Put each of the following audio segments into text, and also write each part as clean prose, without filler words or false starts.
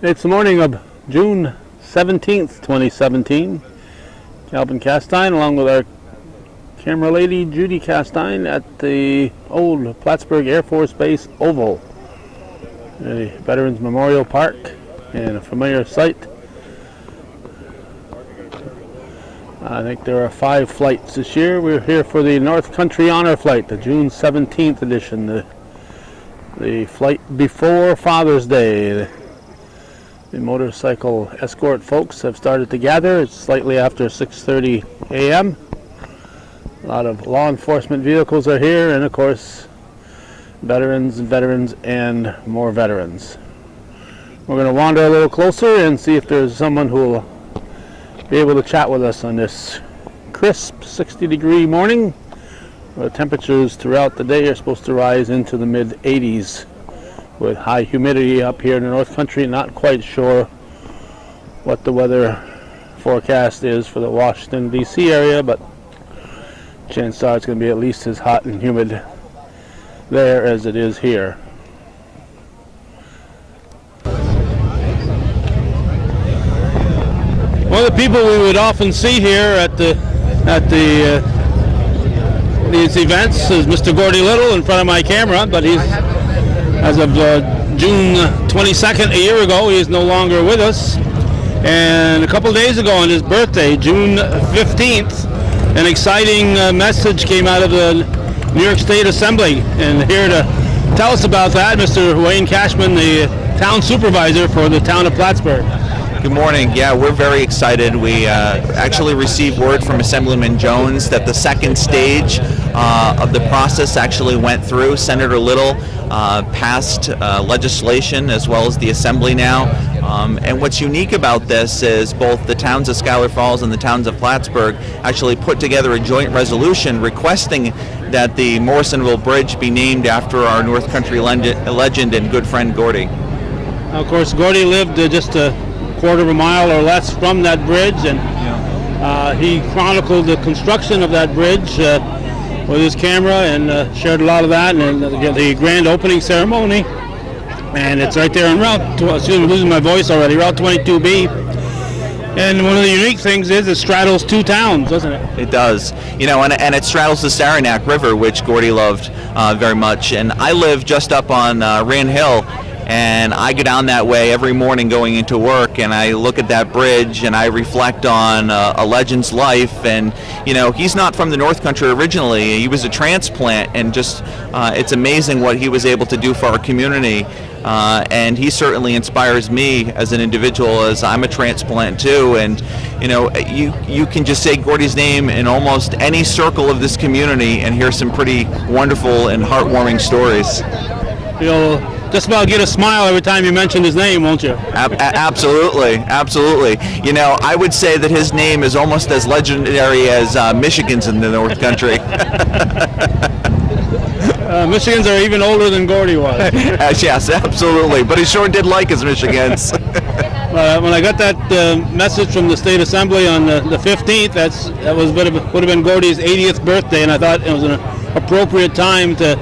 It's the morning of June 17th, 2017. Calvin Castine, along with our camera lady Judy Castine, at the old Plattsburgh Air Force Base Oval, a Veterans Memorial Park, and a familiar sight. I think there are 5 flights this year. We're here for the North Country Honor Flight, the June 17th edition, the flight before Father's Day. The motorcycle escort folks have started to gather. It's slightly after 6:30 a.m. A lot of law enforcement vehicles are here, and of course, veterans, and more veterans. We're going to wander a little closer and see if there's someone who will be able to chat with us on this crisp 60-degree morning, where temperatures throughout the day are supposed to rise into the mid-80s. With high humidity up here in the North Country. Not quite sure what the weather forecast is for the Washington, D.C. area, but chances are it's going to be at least as hot and humid there as it is here. One of the people we would often see here at these events is Mr. Gordy Little in front of my camera, but he's, as of June 22nd, a year ago, he is no longer with us. And a couple days ago on his birthday, June 15th, an exciting message came out of the New York State Assembly. And here to tell us about that, Mr. Wayne Cashman, the town supervisor for the town of Plattsburgh. Good morning. Yeah, we're very excited. We actually received word from Assemblyman Jones that the second stage of the process actually went through. Senator Little passed legislation as well as the Assembly now. And what's unique about this is both the towns of Schuyler Falls and the towns of Plattsburgh actually put together a joint resolution requesting that the Morrisonville Bridge be named after our North Country legend and good friend Gordy. Of course, Gordy lived just a quarter of a mile or less from that bridge, and he chronicled the construction of that bridge with his camera and shared a lot of that, and the grand opening ceremony. And it's right there on Route 22B. And one of the unique things is it straddles 2 towns, doesn't it? It does. You know, and it straddles the Saranac River, which Gordy loved very much. And I live just up on Rand Hill, and I go down that way every morning going into work, and I look at that bridge and I reflect on a legend's life. And you know, he's not from the North Country originally. He was a transplant, and just it's amazing what he was able to do for our community. And he certainly inspires me as an individual, as I'm a transplant too. And you know, you can just say Gordy's name in almost any circle of this community and hear some pretty wonderful and heartwarming stories. You'll just about get a smile every time you mention his name, won't you? Absolutely, absolutely. You know, I would say that his name is almost as legendary as Michigan's in the North Country. Michigans are even older than Gordy was. Yes, absolutely. But he sure did like his Michigans. When I got that message from the State Assembly on the 15th, that would have been Gordy's 80th birthday, and I thought it was an appropriate time to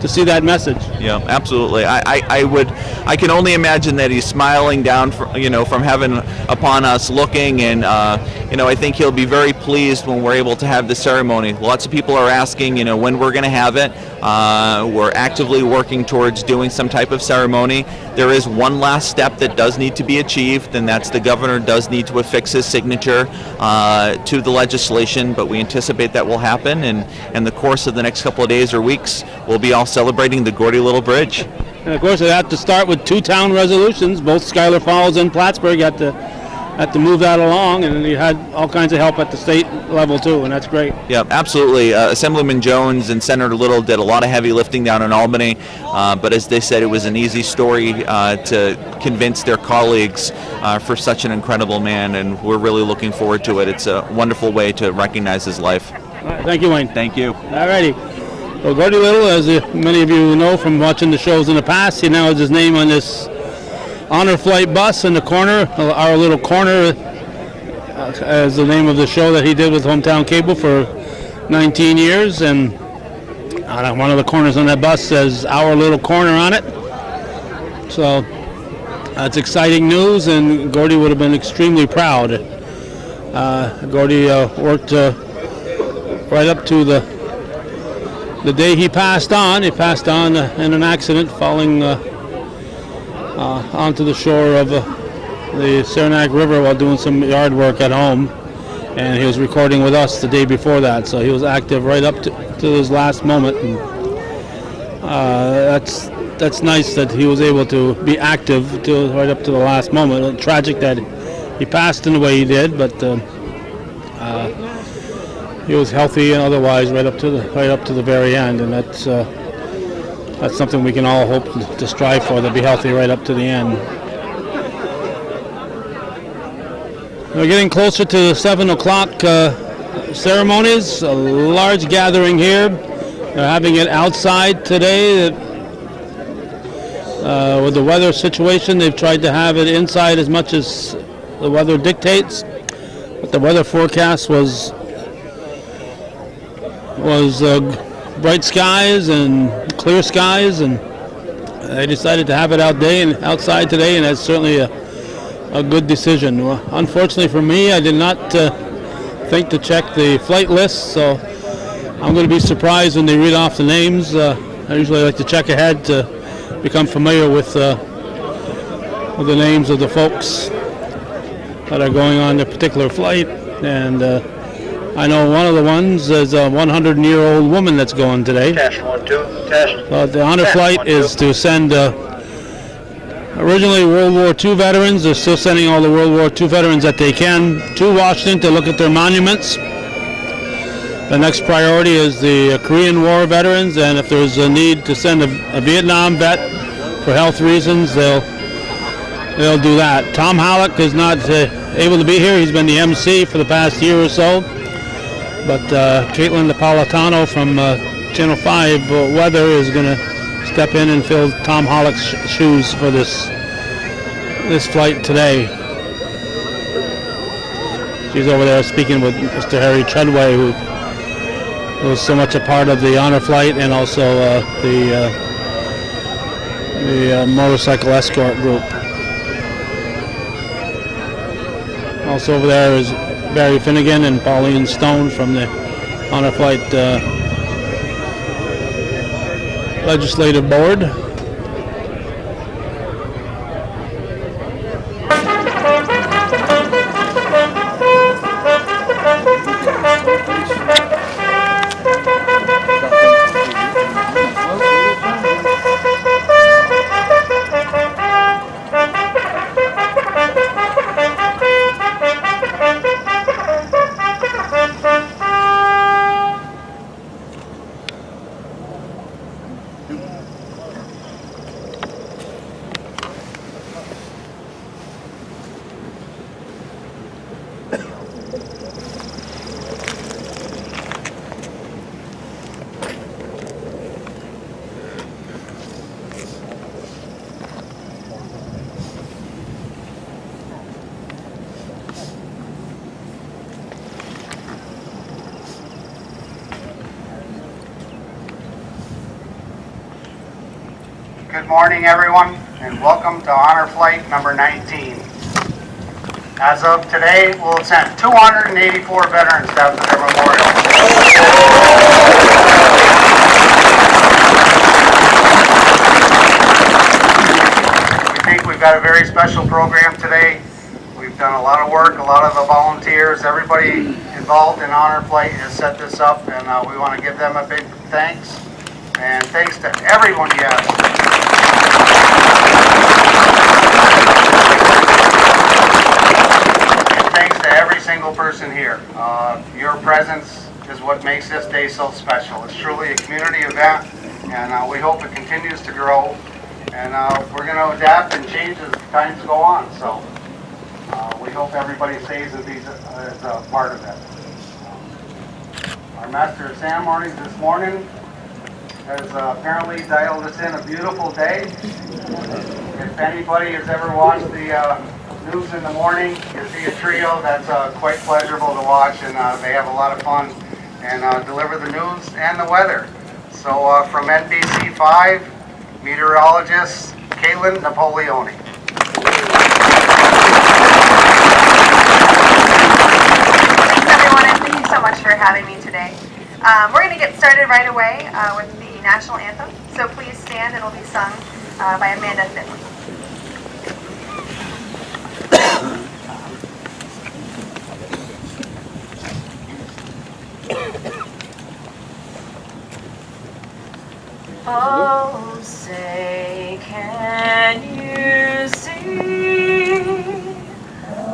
see that message. Yeah, absolutely. I can only imagine that he's smiling down from heaven upon us, looking, and I think he'll be very pleased when we're able to have the ceremony. Lots of people are asking when we're going to have it. We're actively working towards doing some type of ceremony. There is one last step that does need to be achieved, and that's the governor does need to affix his signature to the legislation, but we anticipate that will happen, and in the course of the next couple of days or weeks, we'll be all celebrating the Gordy Little Bridge. And of course, they have to start with 2 town resolutions. Both Schuyler Falls and Plattsburgh had to move that along, and you had all kinds of help at the state level too, and that's great. Yeah, absolutely. Assemblyman Jones and Senator Little did a lot of heavy lifting down in Albany, but as they said, it was an easy story to convince their colleagues for such an incredible man, and we're really looking forward to it. It's a wonderful way to recognize his life. All right, thank you, Wayne. Thank you. All righty. Well, Gordy Little, as many of you know from watching the shows in the past, he now has his name on this honor flight bus in the corner. Our little corner as the name of the show that he did with Hometown Cable for 19 years. And on one of the corners on that bus says "Our Little Corner" on it. So that's exciting news, and Gordy would have been extremely proud. Gordy worked right up to the day he passed on. He passed on in an accident, falling onto the shore of the Saranac River while doing some yard work at home. And he was recording with us the day before that, so he was active right up to his last moment. And, that's nice that he was able to be active right up to the last moment. Tragic that he passed in the way he did, but he was healthy and otherwise right up to the very end, and that's something we can all hope to strive for, to be healthy right up to the end. We're getting closer to the 7 o'clock ceremonies. A large gathering here. They're having it outside today. With the weather situation, they've tried to have it inside as much as the weather dictates. But the weather forecast was bright skies and clear skies, and they decided to have it outside today, and that's certainly a good decision. Well, unfortunately for me, I did not think to check the flight list, so I'm going to be surprised when they read off the names. I usually like to check ahead to become familiar with the names of the folks that are going on the particular flight, and I know one of the ones is a 100-year-old woman that's going today. Test 1 2 test. The honor flight is to send originally World War II veterans. They're still sending all the World War II veterans that they can to Washington to look at their monuments. The next priority is the Korean War veterans, and if there's a need to send a Vietnam vet for health reasons, they'll do that. Tom Halleck is not able to be here. He's been the MC for the past year or so. But Caitlin Napolitano from Channel 5 Weather is going to step in and fill Tom Halleck's shoes for this flight today. She's over there speaking with Mr. Harry Treadway, who was so much a part of the honor flight and also the motorcycle escort group. Also over there is Barry Finnegan and Pauline Stone from the honor flight legislative board. Good morning, everyone, and welcome to Honor Flight number 19. As of today, we'll send 284 veterans down to their memorial. We think we've got a very special program today. We've done a lot of work, a lot of the volunteers, everybody involved in Honor Flight has set this up, and we want to give them a big thanks. And thanks to everyone, yes. And thanks to every single person here. Your presence is what makes this day so special. It's truly a community event, and we hope it continues to grow. And we're going to adapt and change as times go on. So we hope everybody stays as a part of it. Our Master of Ceremonies this morning has apparently dialed us in a beautiful day. If anybody has ever watched the news in the morning, you see a trio that's quite pleasurable to watch, and they have a lot of fun and deliver the news and the weather. So from NBC 5, meteorologist Caitlin Napoleone. Thanks everyone, and thank you so much for having me today. We're going to get started right away with the national anthem. So please stand, it'll be sung by Amanda Finley. Oh, say, can you see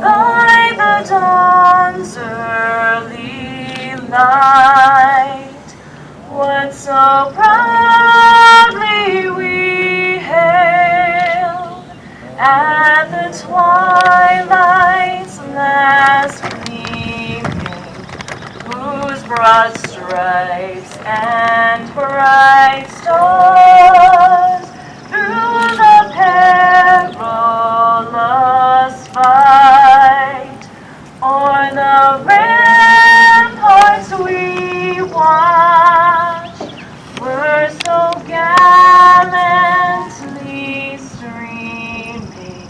by the dawn's early light what so proudly we hailed at the twilight's last gleaming, whose broad stripes and bright stars through the perilous fight o'er the ramparts we watched were so gallantly streaming,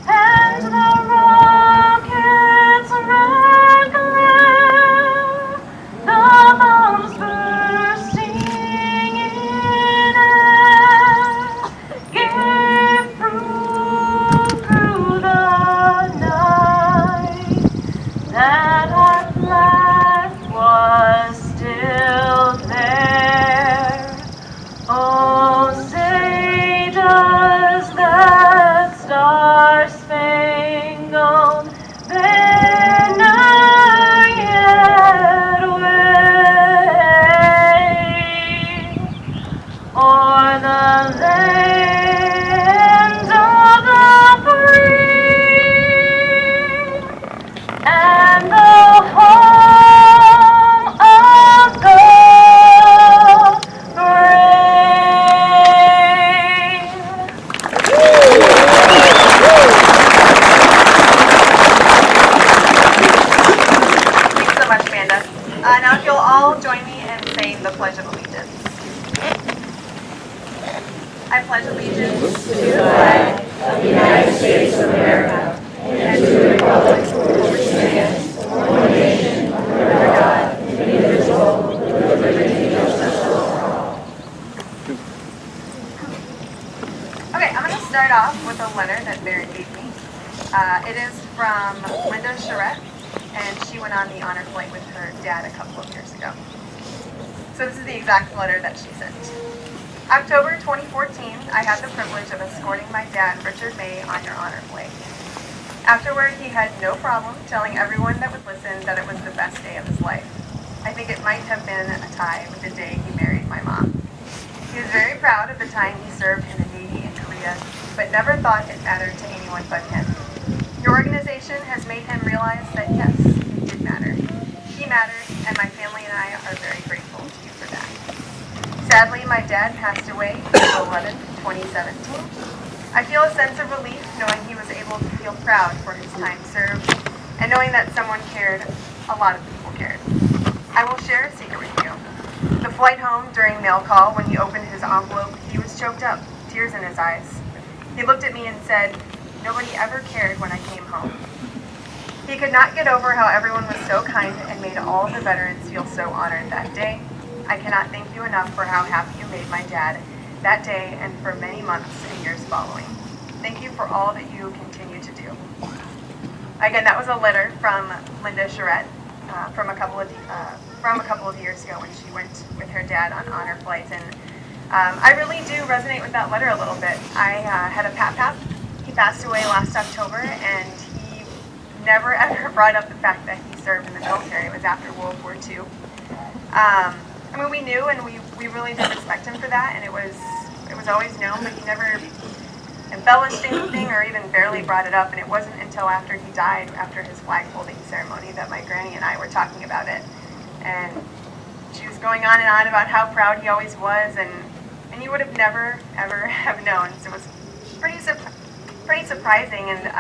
and the rockets' red glare, the bombs bursting in air, gave proof through the night that our flag was still there. Oh, say does that star-spangled banner yet wave o'er the land of the free and the home of the brave. Thanks so much, Amanda. Now if you'll all join me in saying the Pledge of Allegiance. I pledge allegiance to the flag of the United States of America and to the republic for which it stands, one nation, under God, indivisible, with liberty and justice for all. Okay, I'm going to start off with a letter that Barry gave me. It is from Linda Charette, and she went on the honor flight with her dad a couple of years ago. So this is the exact letter that she sent. October 2014, I had the privilege of escorting my dad, Richard May, on your honor flight. Afterward, he had no problem telling everyone that would listen that it was the best day of his life. I think it might have been a tie with the day he married my mom. He was very proud of the time he served in the Navy in Korea, but never thought it mattered to anyone but him. Your organization has made him realize that yes, it did matter. He mattered, and my family and I are very grateful to you for that. Sadly, my dad passed away April 11, 2017. I feel a sense of relief knowing he was able to feel proud for his time served, and knowing that someone cared, a lot of people cared. I will share a secret with you. The flight home during mail call, when he opened his envelope, he was choked up, tears in his eyes. He looked at me and said, "Nobody ever cared when I came home." He could not get over how everyone was so kind and made all of the veterans feel so honored that day. I cannot thank you enough for how happy you made my dad that day and for many months and years following. Thank you for all that you continue to do. Again, that was a letter from Linda Charette from a couple of years ago when she went with her dad on honor flights, and I really do resonate with that letter a little bit. I had a pap. He passed away last October, and he never ever brought up the fact that he served in the military. It was after World War II. I mean, we knew, and we really did respect him for that, and it was always known, but he never embellished anything or even barely brought it up. And it wasn't until after he died, after his flag folding ceremony, that my granny and I were talking about it. And she was going on and on about how proud he always was, and you would have never ever have known. So it was pretty surprising, and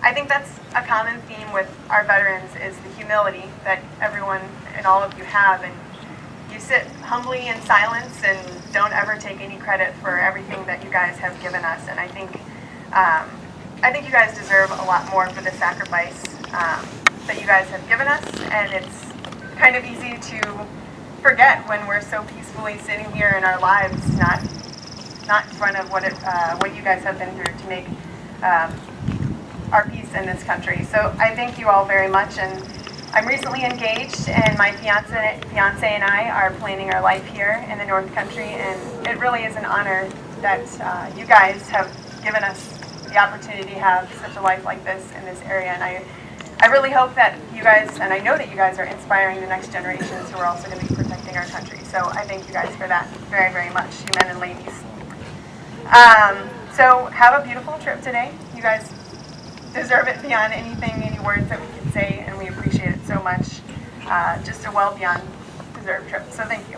I think that's a common theme with our veterans, is the humility that everyone and all of you have. And you sit humbly in silence and don't ever take any credit for everything that you guys have given us. And I think you guys deserve a lot more for the sacrifice that you guys have given us. And it's kind of easy to forget when we're so peacefully sitting here in our lives, not in front of what you guys have been through to make our peace in this country. So I thank you all very much. And I'm recently engaged, and my fiance and I are planning our life here in the North Country, and it really is an honor that you guys have given us the opportunity to have such a life like this in this area. And I really hope that you guys, and I know that you guys are inspiring the next generations who are also going to be protecting our country. So I thank you guys for that very, very much, you men and ladies. So have a beautiful trip today. You guys deserve it beyond anything, any words that we can say, and we appreciate it so much. Just a well beyond deserved trip, so thank you.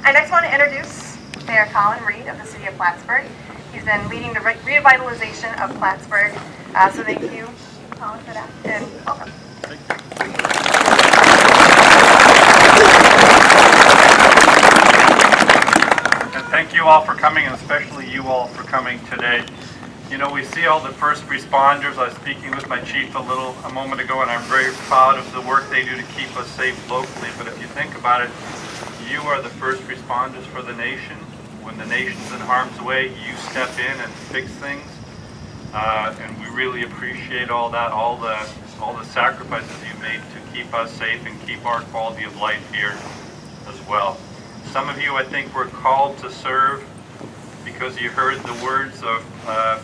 I next want to introduce Mayor Colin Reed of the City of Plattsburgh. He's been leading the revitalization of Plattsburgh, so thank you, Colin, for that, and welcome. And thank you all for coming, and especially you all for coming today. You know, we see all the first responders. I was speaking with my chief a moment ago, and I'm very proud of the work they do to keep us safe locally. But if you think about it, you are the first responders for the nation. When the nation's in harm's way, you step in and fix things. And we really appreciate all that, all the sacrifices you made to keep us safe and keep our quality of life here as well. Some of you, I think, were called to serve because you heard the words of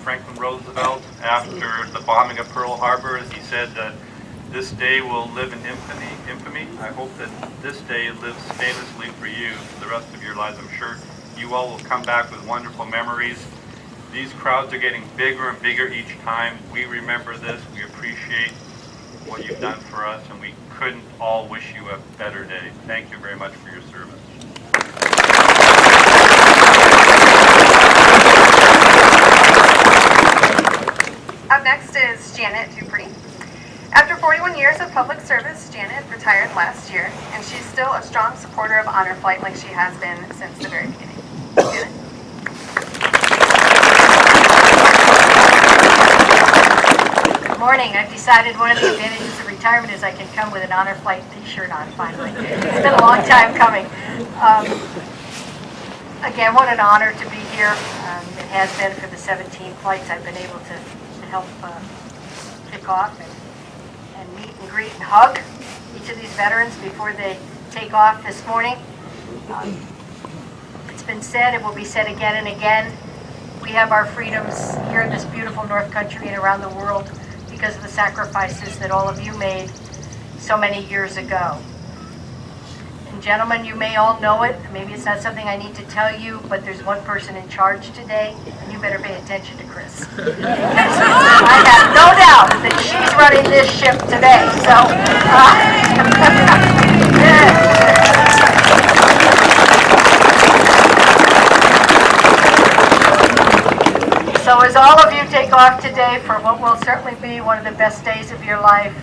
Franklin Roosevelt after the bombing of Pearl Harbor, as he said that this day will live in infamy. I hope that this day lives famously for you for the rest of your lives. I'm sure you all will come back with wonderful memories. These crowds are getting bigger and bigger each time. We remember this. We appreciate what you've done for us, and we couldn't all wish you a better day. Thank you very much for your service. Up next is Janet Dupree. After 41 years of public service, Janet retired last year, and she's still a strong supporter of Honor Flight like she has been since the very beginning. Janet. Good morning. I've decided one of the advantages of retirement is I can come with an Honor Flight t-shirt on finally. It's been a long time coming. Again, what an honor to be here. It has been for the 17 flights I've been able to help kick off and meet and greet and hug each of these veterans before they take off this morning. It's been said, it will be said again and again, we have our freedoms here in this beautiful North Country and around the world because of the sacrifices that all of you made so many years ago. And gentlemen, you may all know it. Maybe it's not something I need to tell you, but there's one person in charge today, and you better pay attention to Chris. I have no doubt that she's running this ship today. So as all of you take off today for what will certainly be one of the best days of your life,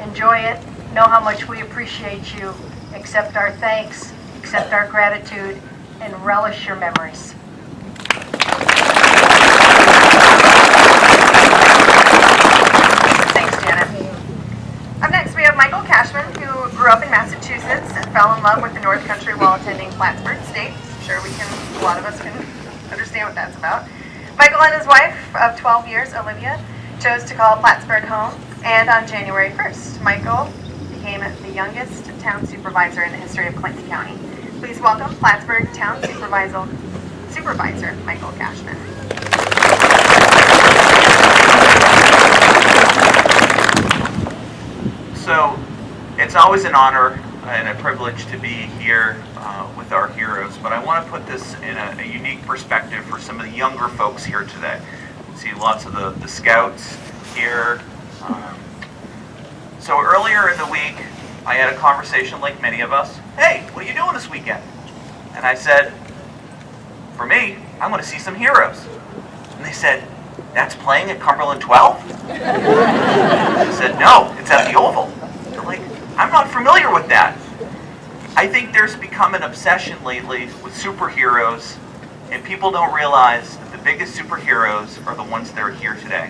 enjoy it. Know how much we appreciate you. Accept our thanks, accept our gratitude, and relish your memories. Thanks, Janet. Up next, we have Michael Cashman, who grew up in Massachusetts and fell in love with the North Country while attending Plattsburgh State. I'm sure a lot of us can understand what that's about. Michael and his wife of 12 years, Olivia, chose to call Plattsburgh home, and on January 1st, Michael became the youngest town supervisor in the history of Clinton County. Please welcome Plattsburgh Town Supervisor Michael Cashman. So it's always an honor and a privilege to be here with our heroes, but I want to put this in a unique perspective for some of the younger folks here today. You see lots of the scouts here. So earlier in the week, I had a conversation like many of us. Hey, what are you doing this weekend? And I said, for me, I'm going to see some heroes. And they said, that's playing at Cumberland 12? I said, no, it's at the Oval. They're like, I'm not familiar with that. I think there's become an obsession lately with superheroes, and people don't realize that the biggest superheroes are the ones that are here today.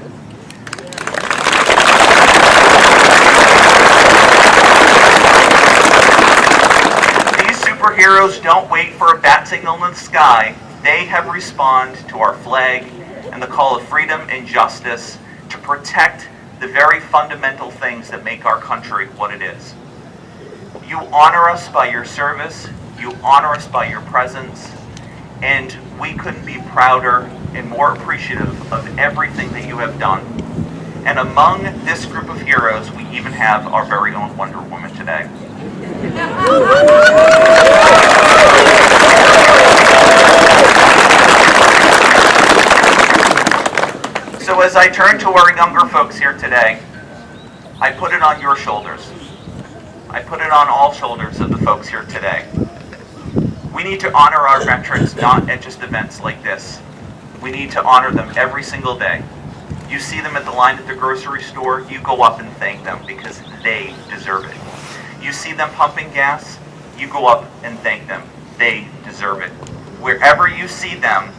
These superheroes don't wait for a bat signal in the sky. They have responded to our flag and the call of freedom and justice to protect the very fundamental things that make our country what it is. You honor us by your service, you honor us by your presence, and we couldn't be prouder and more appreciative of everything that you have done. And among this group of heroes, we even have our very own Wonder Woman today. So as I turn to our younger folks here today, I put it on your shoulders. I put it on all shoulders of the folks here today. We need to honor our veterans not at just events like this. We need to honor them every single day. You see them at the line at the grocery store, you go up and thank them because they deserve it. You see them pumping gas, you go up and thank them. They deserve it. Wherever you see them,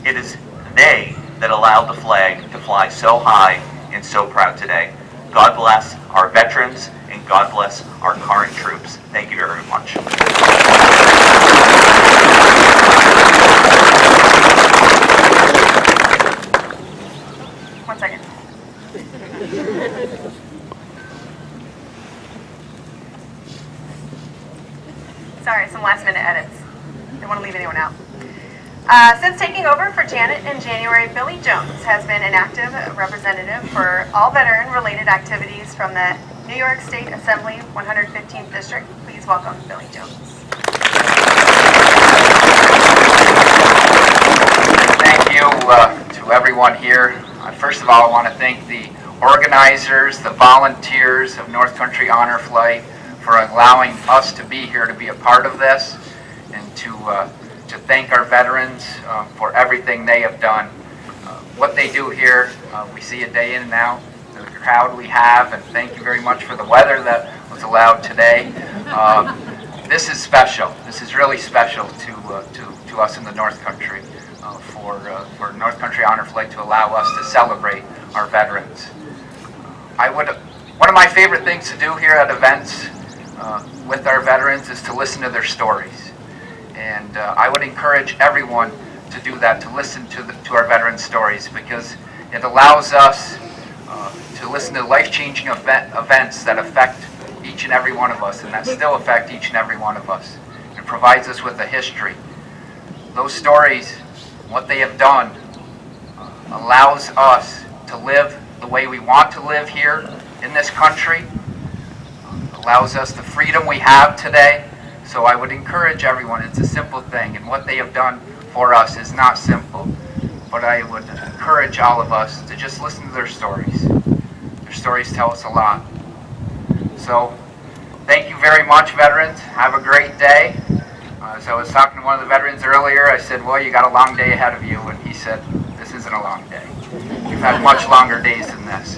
it is they that allowed the flag to fly so high and so proud today. God bless our veterans and God bless our current troops. Thank you very much. One second. Sorry, some last minute edits. Don't want to leave anyone out. Since taking over for Janet in January, Billy Jones has been an active representative for all veteran-related activities from the New York State Assembly 115th District. Please welcome Billy Jones. Thank you to everyone here. First of all, I want to thank the organizers, the volunteers of North Country Honor Flight for allowing us to be here to be a part of this, and to thank our veterans for everything they have done. What they do here, we see it day in and out, the crowd we have, and thank you very much for the weather that was allowed today. This is special. This is really special to us in the North Country, for North Country Honor Flight to allow us to celebrate our veterans. One of my favorite things to do here at events with our veterans is to listen to their stories. And I would encourage everyone to do that, to listen to our veterans' stories, because it allows us to listen to life-changing events that affect each and every one of us, and that still affect each and every one of us. It provides us with a history. Those stories, what they have done, allows us to live the way we want to live here in this country, allows us the freedom we have today. So I would encourage everyone, it's a simple thing, and what they have done for us is not simple, but I would encourage all of us to just listen to their stories. Their stories tell us a lot. So thank you very much, veterans. Have a great day. As I was talking to one of the veterans earlier, I said, well, you got a long day ahead of you, and he said, this isn't a long day. We've had much longer days than this.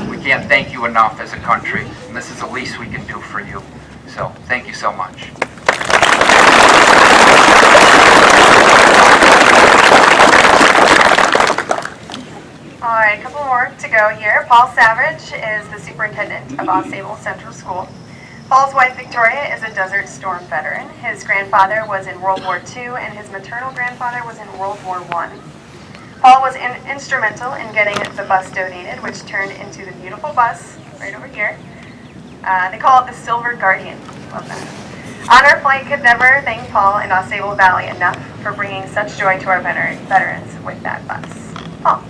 We can't thank you enough as a country, and this is the least we can do for you. So thank you so much. All right, a couple more to go here. Paul Savage is the superintendent of Osable Central School. Paul's wife, Victoria, is a Desert Storm veteran. His grandfather was in World War II, and his maternal grandfather was in World War I. Paul was instrumental in getting the bus donated, which turned into the beautiful bus right over here. They call it the Silver Guardian. Love that. Honor Flight could never thank Paul and Osable Valley enough for bringing such joy to our veterans with that bus. Paul.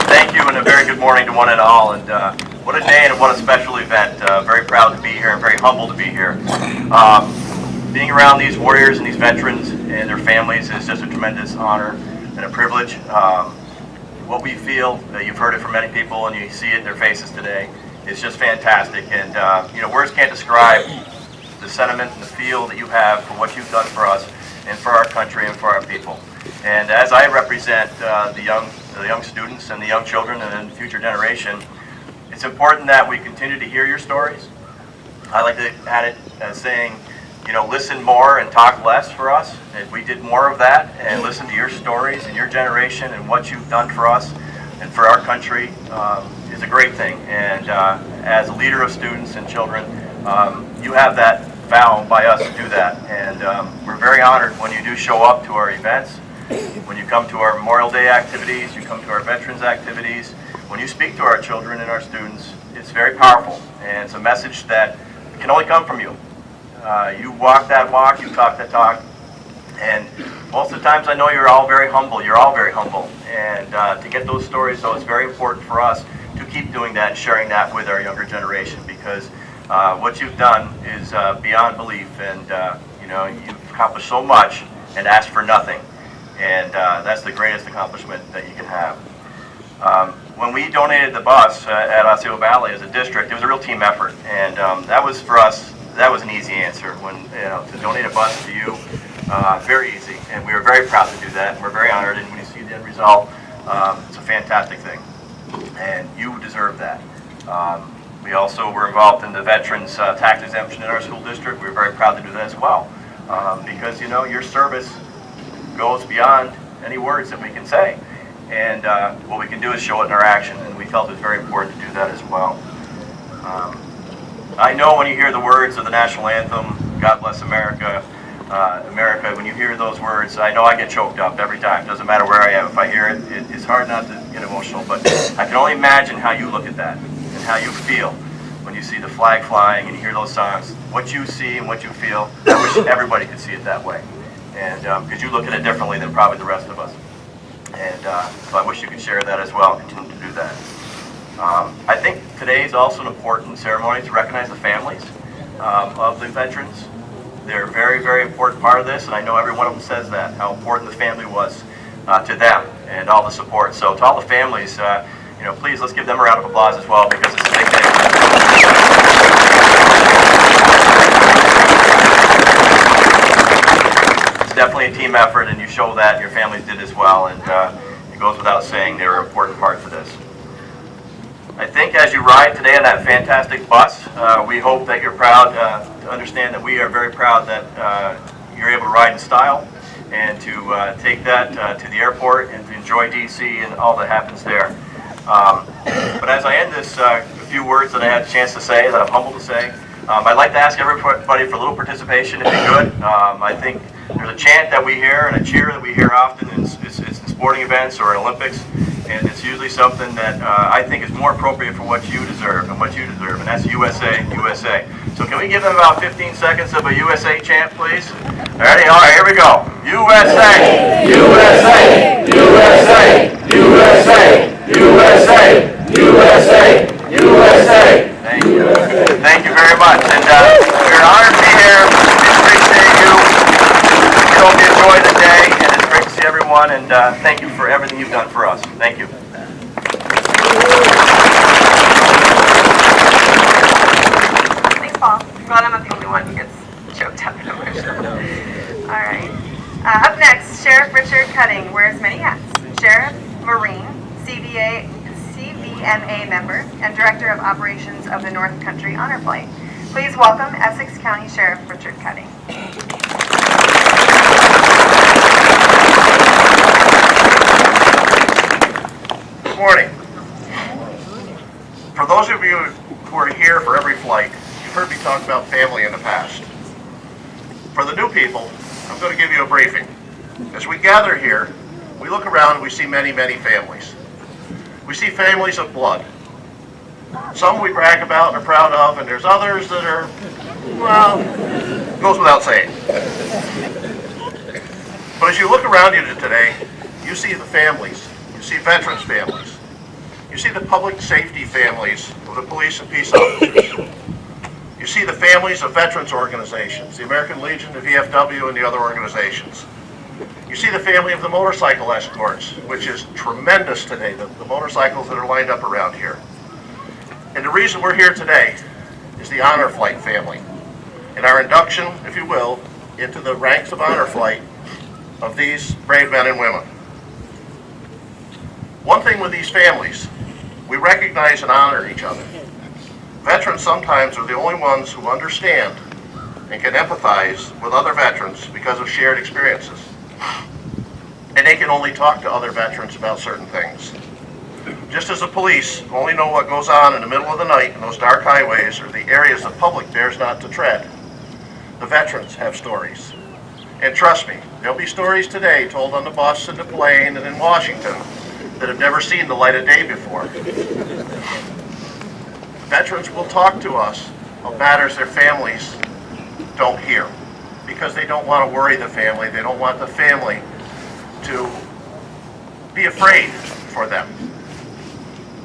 Thank you, and a very good morning to one and all. And what a day and what a special event. Very proud to be here and very humbled to be here. Being around these warriors and these veterans and their families is just a tremendous honor and a privilege. What we feel, you've heard it from many people and you see it in their faces today, is just fantastic. And words can't describe the sentiment and the feel that you have for what you've done for us and for our country and for our people. And as I represent the young students and the young children and the future generation, It's important that we continue to hear your stories. I like to add it as saying, you know, listen more and talk less for us. If we did more of that and listen to your stories and your generation and what you've done for us and for our country is a great thing. And as a leader of students and children, you have that vow by us to do that. And we're very honored when you do show up to our events, when you come to our Memorial Day activities, you come to our veterans activities, when you speak to our children and our students. It's very powerful, and it's a message that can only come from you. You walk that walk, you talk that talk, and most of the times I know you're all very humble. You're all very humble, and to get those stories, though, it's very important for us to keep doing that and sharing that with our younger generation, because what you've done is beyond belief, and you know, you've accomplished so much and asked for nothing, and that's the greatest accomplishment that you can have. When we donated the bus at Osceola Valley as a district, it was a real team effort, and that was for us. That was an easy answer. When to donate a bus to you, very easy, and we were very proud to do that. And we're very honored, and when you see the end result, it's a fantastic thing, and you deserve that. We also were involved in the veterans tax exemption in our school district. We were very proud to do that as well, because you know your service goes beyond any words that we can say. And what we can do is show it in our action, and we felt it was very important to do that as well. I know when you hear the words of the national anthem, God Bless America, America, when you hear those words, I know I get choked up every time. Doesn't matter where I am. If I hear it, it's hard not to get emotional, but I can only imagine how you look at that and how you feel when you see the flag flying and you hear those songs. What you see and what you feel, I wish everybody could see it that way. And because you look at it differently than probably the rest of us. And so I wish you could share that as well, continue to do that. I think today is also an important ceremony to recognize the families of the veterans. They're a very, very important part of this, and I know every one of them says that, how important the family was to them and all the support. So to all the families, you know, please let's give them a round of applause as well, because it's a big day. Definitely a team effort, and you show that, and your families did as well, and it goes without saying they were an important part to this. I think as you ride today on that fantastic bus, we hope that you're proud to understand that we are very proud that you're able to ride in style and to take that to the airport and to enjoy DC and all that happens there. But as I end this, a few words that I had a chance to say, that I'm humbled to say, I'd like to ask everybody for a little participation if you could. I think there's a chant that we hear and a cheer that we hear often in sporting events or in Olympics, and it's usually something that I think is more appropriate for what you deserve, and that's USA, USA. So can we give them about 15 seconds of a USA chant, please? Ready? All right, here we go. USA! USA! USA! USA! USA! USA! USA! Thank you. Thank you very much. And we're honored to be here. We appreciate you. We hope you enjoy the day, and it's great to see everyone, and thank you for everything you've done for us. Thank you. Thanks, Paul. Glad I'm not the only one who gets choked up in emotion. All right. Up next, Sheriff Richard Cutting wears many hats. Sheriff, Marine, CVMA member, and Director of Operations of the North Country Honor Flight. Please welcome Essex County Sheriff Richard Cutting. Good morning. For those of you who are here for every flight, you've heard me talk about family in the past. For the new people, I'm going to give you a briefing. As we gather here, we look around and we see many, many families. We see families of blood. Some we brag about and are proud of, and there's others that are, well, goes without saying. But as you look around you today, you see the families. You see veterans' families. You see the public safety families of the police and peace officers. You see the families of veterans organizations, the American Legion, the VFW, and the other organizations. You see the family of the motorcycle escorts, which is tremendous today, the motorcycles that are lined up around here. And the reason we're here today is the Honor Flight family, and our induction, if you will, into the ranks of Honor Flight of these brave men and women. One thing with these families We recognize and honor each other. Veterans sometimes are the only ones who understand and can empathize with other veterans because of shared experiences. And they can only talk to other veterans about certain things. Just as the police only know what goes on in the middle of the night in those dark highways or the areas the public dares not to tread, the veterans have stories. And trust me, there'll be stories today told on the bus and the plane and in Washington that have never seen the light of day before. Veterans will talk to us of matters their families don't hear because they don't want to worry the family. They don't want the family to be afraid for them.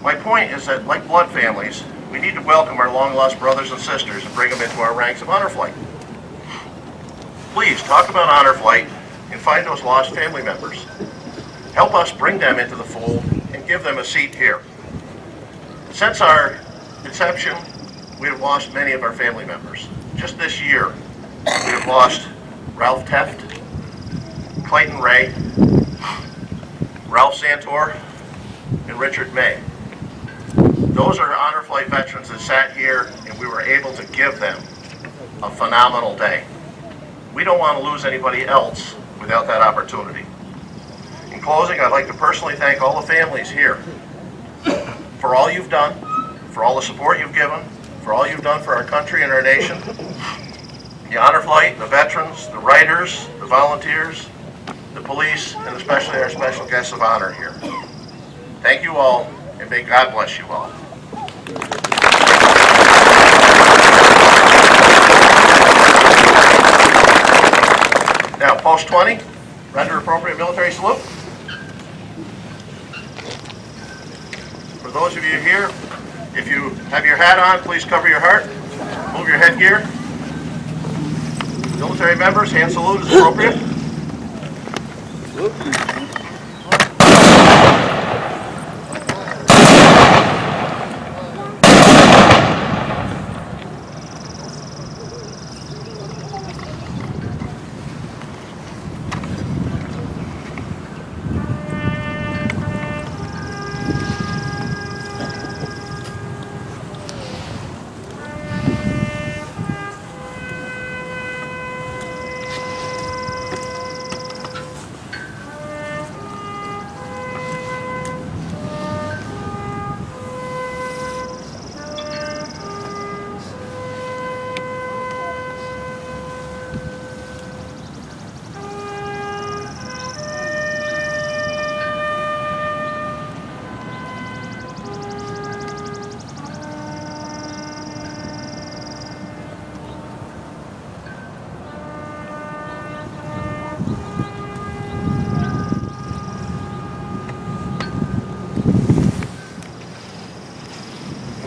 My point is that, like blood families, we need to welcome our long-lost brothers and sisters and bring them into our ranks of honor flight. Please talk about honor flight and find those lost family members. Help us bring them into the fold and give them a seat here. Since our inception, we have lost many of our family members. Just this year, we have lost Ralph Teft, Clayton Ray, Ralph Santor, and Richard May. Those are honor flight veterans that sat here and we were able to give them a phenomenal day. We don't want to lose anybody else without that opportunity. In closing, I'd like to personally thank all the families here for all you've done, for all the support you've given, for all you've done for our country and our nation. The honor flight, the veterans, the writers, the volunteers, the police, and especially our special guests of honor here. Thank you all, and may God bless you all. Now, post 20, render appropriate military salute. For those of you here, if you have your hat on, please cover your heart. Move your headgear. Military members, hand salute is appropriate.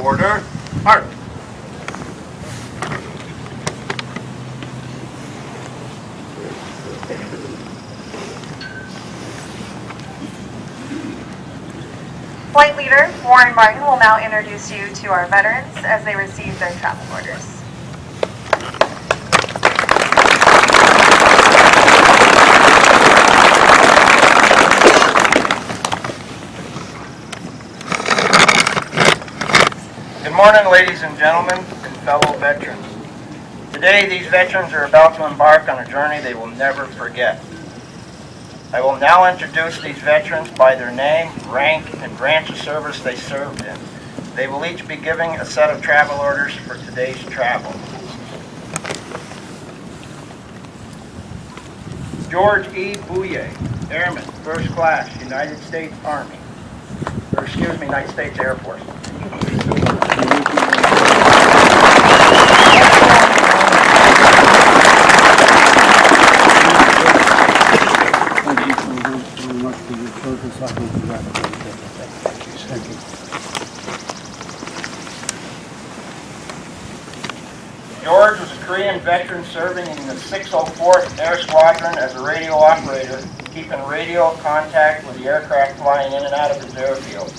Order. Mark. Flight leader Warren Martin will now introduce you to our veterans as they receive their travel orders. Good morning, ladies and gentlemen, and fellow veterans. Today, these veterans are about to embark on a journey they will never forget. I will now introduce these veterans by their name, rank, and branch of service they served in. They will each be giving a set of travel orders for today's travel. George E. Bouye, Airman, First Class, United States Army, United States Air Force. George was a Korean veteran serving in the 604th Air Squadron as a radio operator, keeping radio contact with the aircraft flying in and out of his airfield.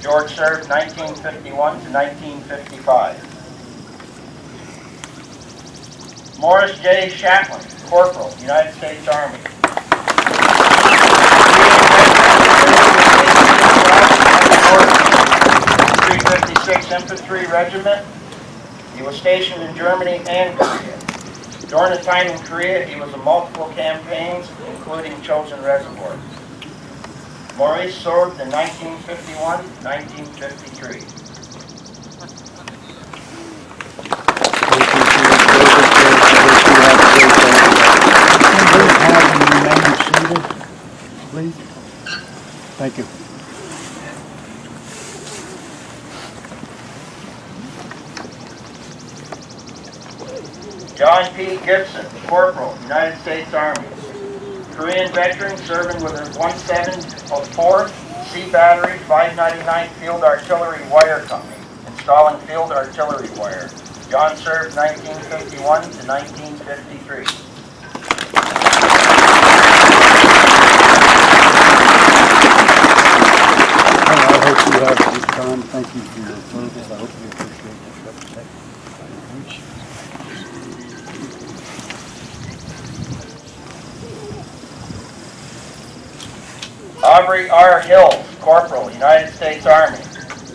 George served 1951 to 1955. Morris J. Shatlin, Corporal, United States Army. 26th Infantry Regiment. He was stationed in Germany and Korea. During his time in Korea, he was in multiple campaigns, including Chosin Reservoir. Maurice served in 1951-1953. Please. Thank you. John P. Gibson, Corporal, United States Army. Korean veteran serving with the 174th Sea Battery 599th Field Artillery Wire Company, installing field artillery wire. John served 1951 to 1953. I hope you have a good time. Thank you for your service. I hope you appreciate your trip. Aubrey R. Hills, Corporal, United States Army.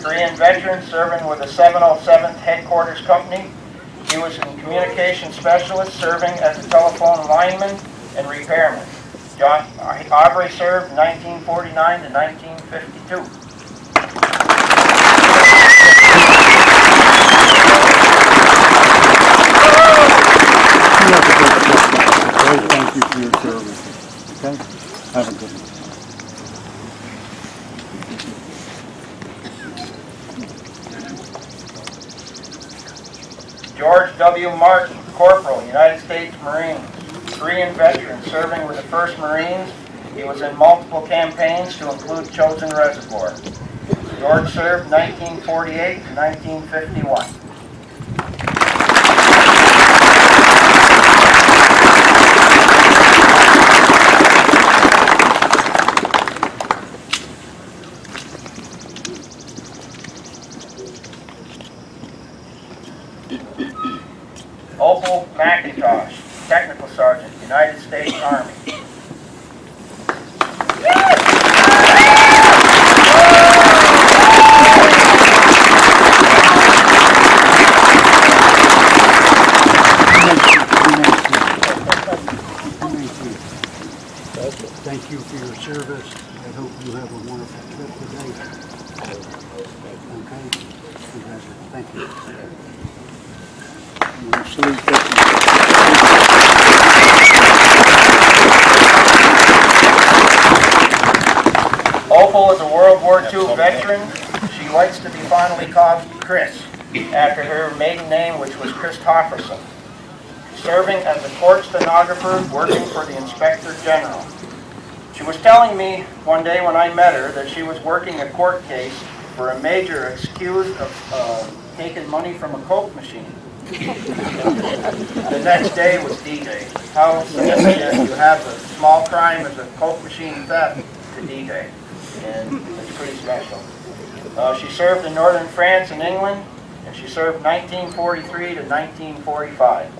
Korean veteran serving with the 707th Headquarters Company. He was a communication specialist serving as a telephone lineman and repairman. Aubrey served 1949 to 1952. Thank you for your service. Okay? Have a good one. George W. Martin, Corporal, United States Marines. Korean veteran serving with the 1st Marines. He was in multiple campaigns to include Chosin Reservoir. George served 1948 to 1951. Opal McIntosh, Technical Sergeant, United States Army. Thank you for your service. I hope you have a wonderful trip today. Okay? Congratulations. Thank you. Opal is a World War II veteran. She likes to be fondly called Chris, after her maiden name, which was Christofferson. Serving as a court stenographer, working for the Inspector General. She was telling me one day when I met her that she was working a court case for a major accused of taking money from a Coke machine. The next day was D-Day. How significant you have a small crime as a Coke machine theft to D-Day. And it's pretty special. She served in northern France and England, and she served 1943 to 1945.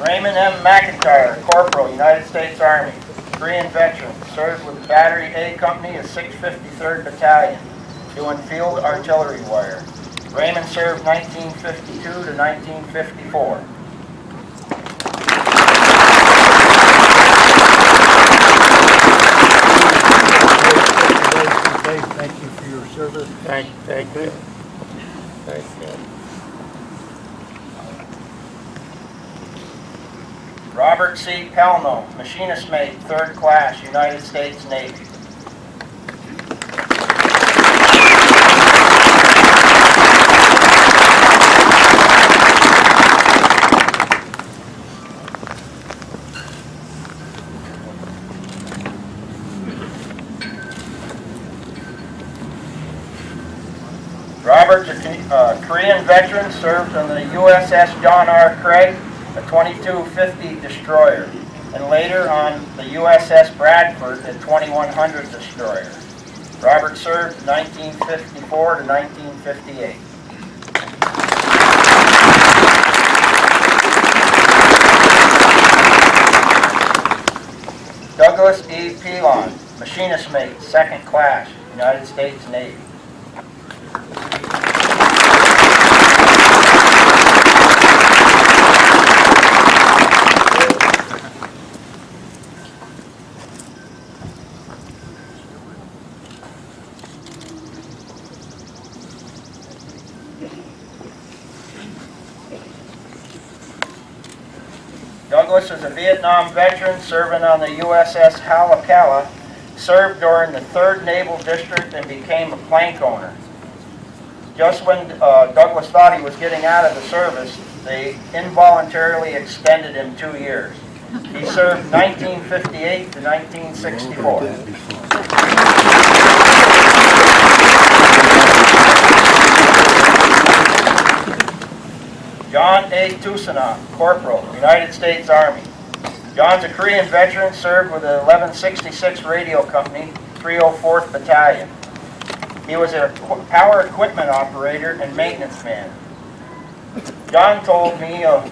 Raymond M. McIntyre, Corporal, United States Army. Korean veteran, served with the Battery A Company of 653rd Battalion, doing field artillery wire. Raymond served 1952 to 1954. Thank you for your service. Thank you. Robert C. Pelno, machinist mate, 3rd class, United States Navy. Robert's a Korean veteran, served on the USS John R. Craig, a 2250 destroyer, and later on the USS Bradford, a 2100 destroyer. Robert served 1954 to 1958. Douglas E. Pilon, machinist mate, 2nd class, United States Navy. Douglas is a Vietnam veteran serving on the USS Halakala, served during the 3rd Naval District and became a plank owner. Just when Douglas thought he was getting out of the service, they involuntarily extended him 2 years. He served 1958 to 1964. John A. Tusana, Corporal, United States Army. John's a Korean veteran, served with the 1166 Radio Company, 304th Battalion. He was a power equipment operator and maintenance man. John told me a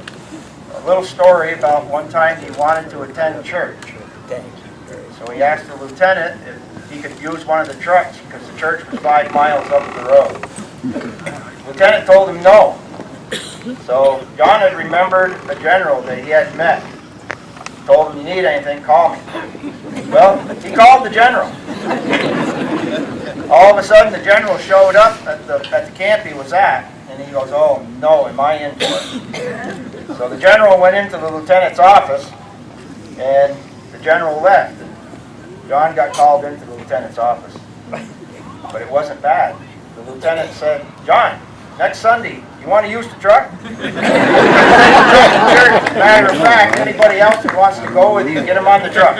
little story about one time he wanted to attend church. So he asked the lieutenant if he could use one of the trucks because the church was 5 miles up the road. The lieutenant told him no. So John had remembered a general that he had met. Told him, "You need anything, call me." Well, he called the general. All of a sudden, the general showed up at the camp he was at, and he goes, "Oh no, am I in for it?" So the general went into the lieutenant's office, and the general left. And John got called into the lieutenant's office, but it wasn't bad. The lieutenant said, "John, next Sunday, you want to use the truck?" Matter of fact, anybody else that wants to go with you, get them on the truck.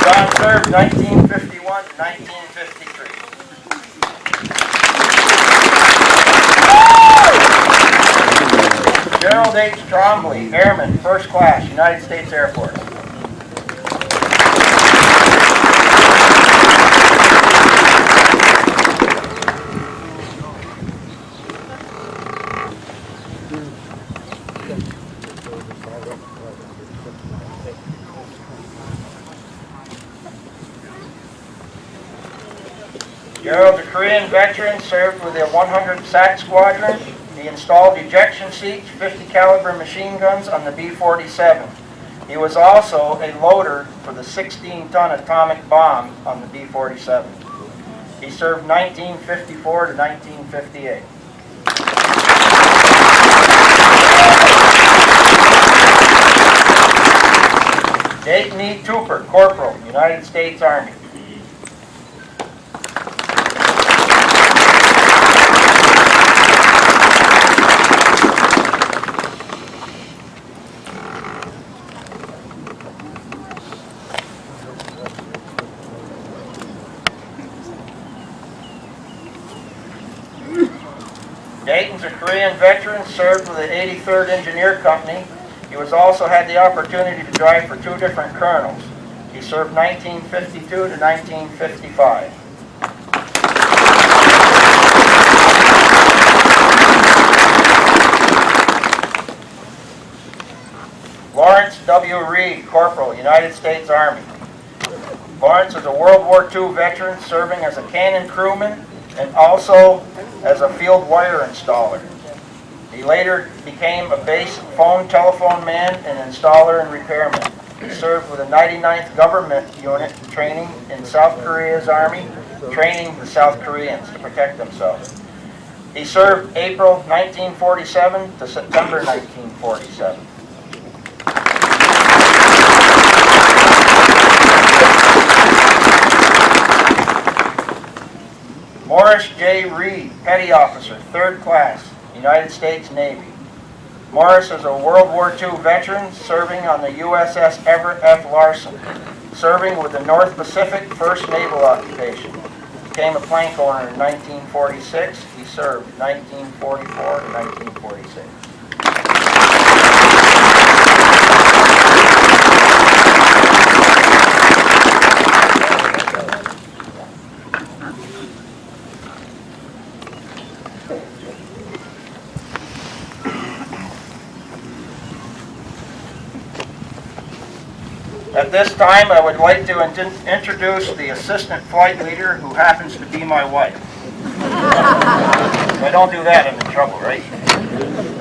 John served 1951 to 1953. Gerald H. Trombley, Airman, 1st Class, United States Air Force. Gerald's a Korean veteran, served with the 100 SAC Squadron. He installed ejection seats, 50 caliber machine guns on the B-47. He was also a loader for the 16-ton atomic bomb on the B-47. He served 1954 to 1958. Dayton E. Tooper, Corporal, United States Army. Dayton's a Korean veteran, served with the 83rd Engineer Company. He was also had the opportunity to drive for 2 different colonels. He served 1952 to 1955. Lawrence W. Reed, Corporal, United States Army. Lawrence is a World War II veteran, serving as a cannon crewman and also as a field wire installer. He later became a base phone telephone man and installer and repairman. He served with the 99th Government Unit training in South Korea's Army, training the South Koreans to protect themselves. He served April 1947 to September 1947. Morris J. Reed, Petty Officer, 3rd Class, United States Navy. Morris is a World War II veteran serving on the USS Everett F. Larson, serving with the North Pacific 1st Naval Occupation. Became a plank owner in 1946. He served 1944 to 1946. At this time, I would like to introduce the assistant flight leader, who happens to be my wife. If I don't do that, I'm in trouble, right?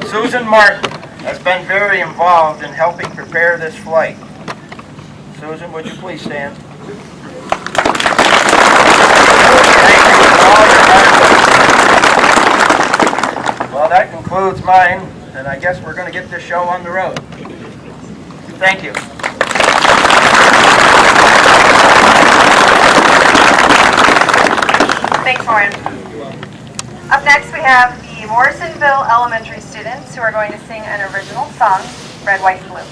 Susan Martin has been very involved in helping prepare this flight. Susan, would you please stand? Well, that concludes mine, and I guess we're going to get this show on the road. Thank you. Thanks, Warren. Up next, we have the Morrisonville Elementary students who are going to sing an original song, Red, White, and Blue.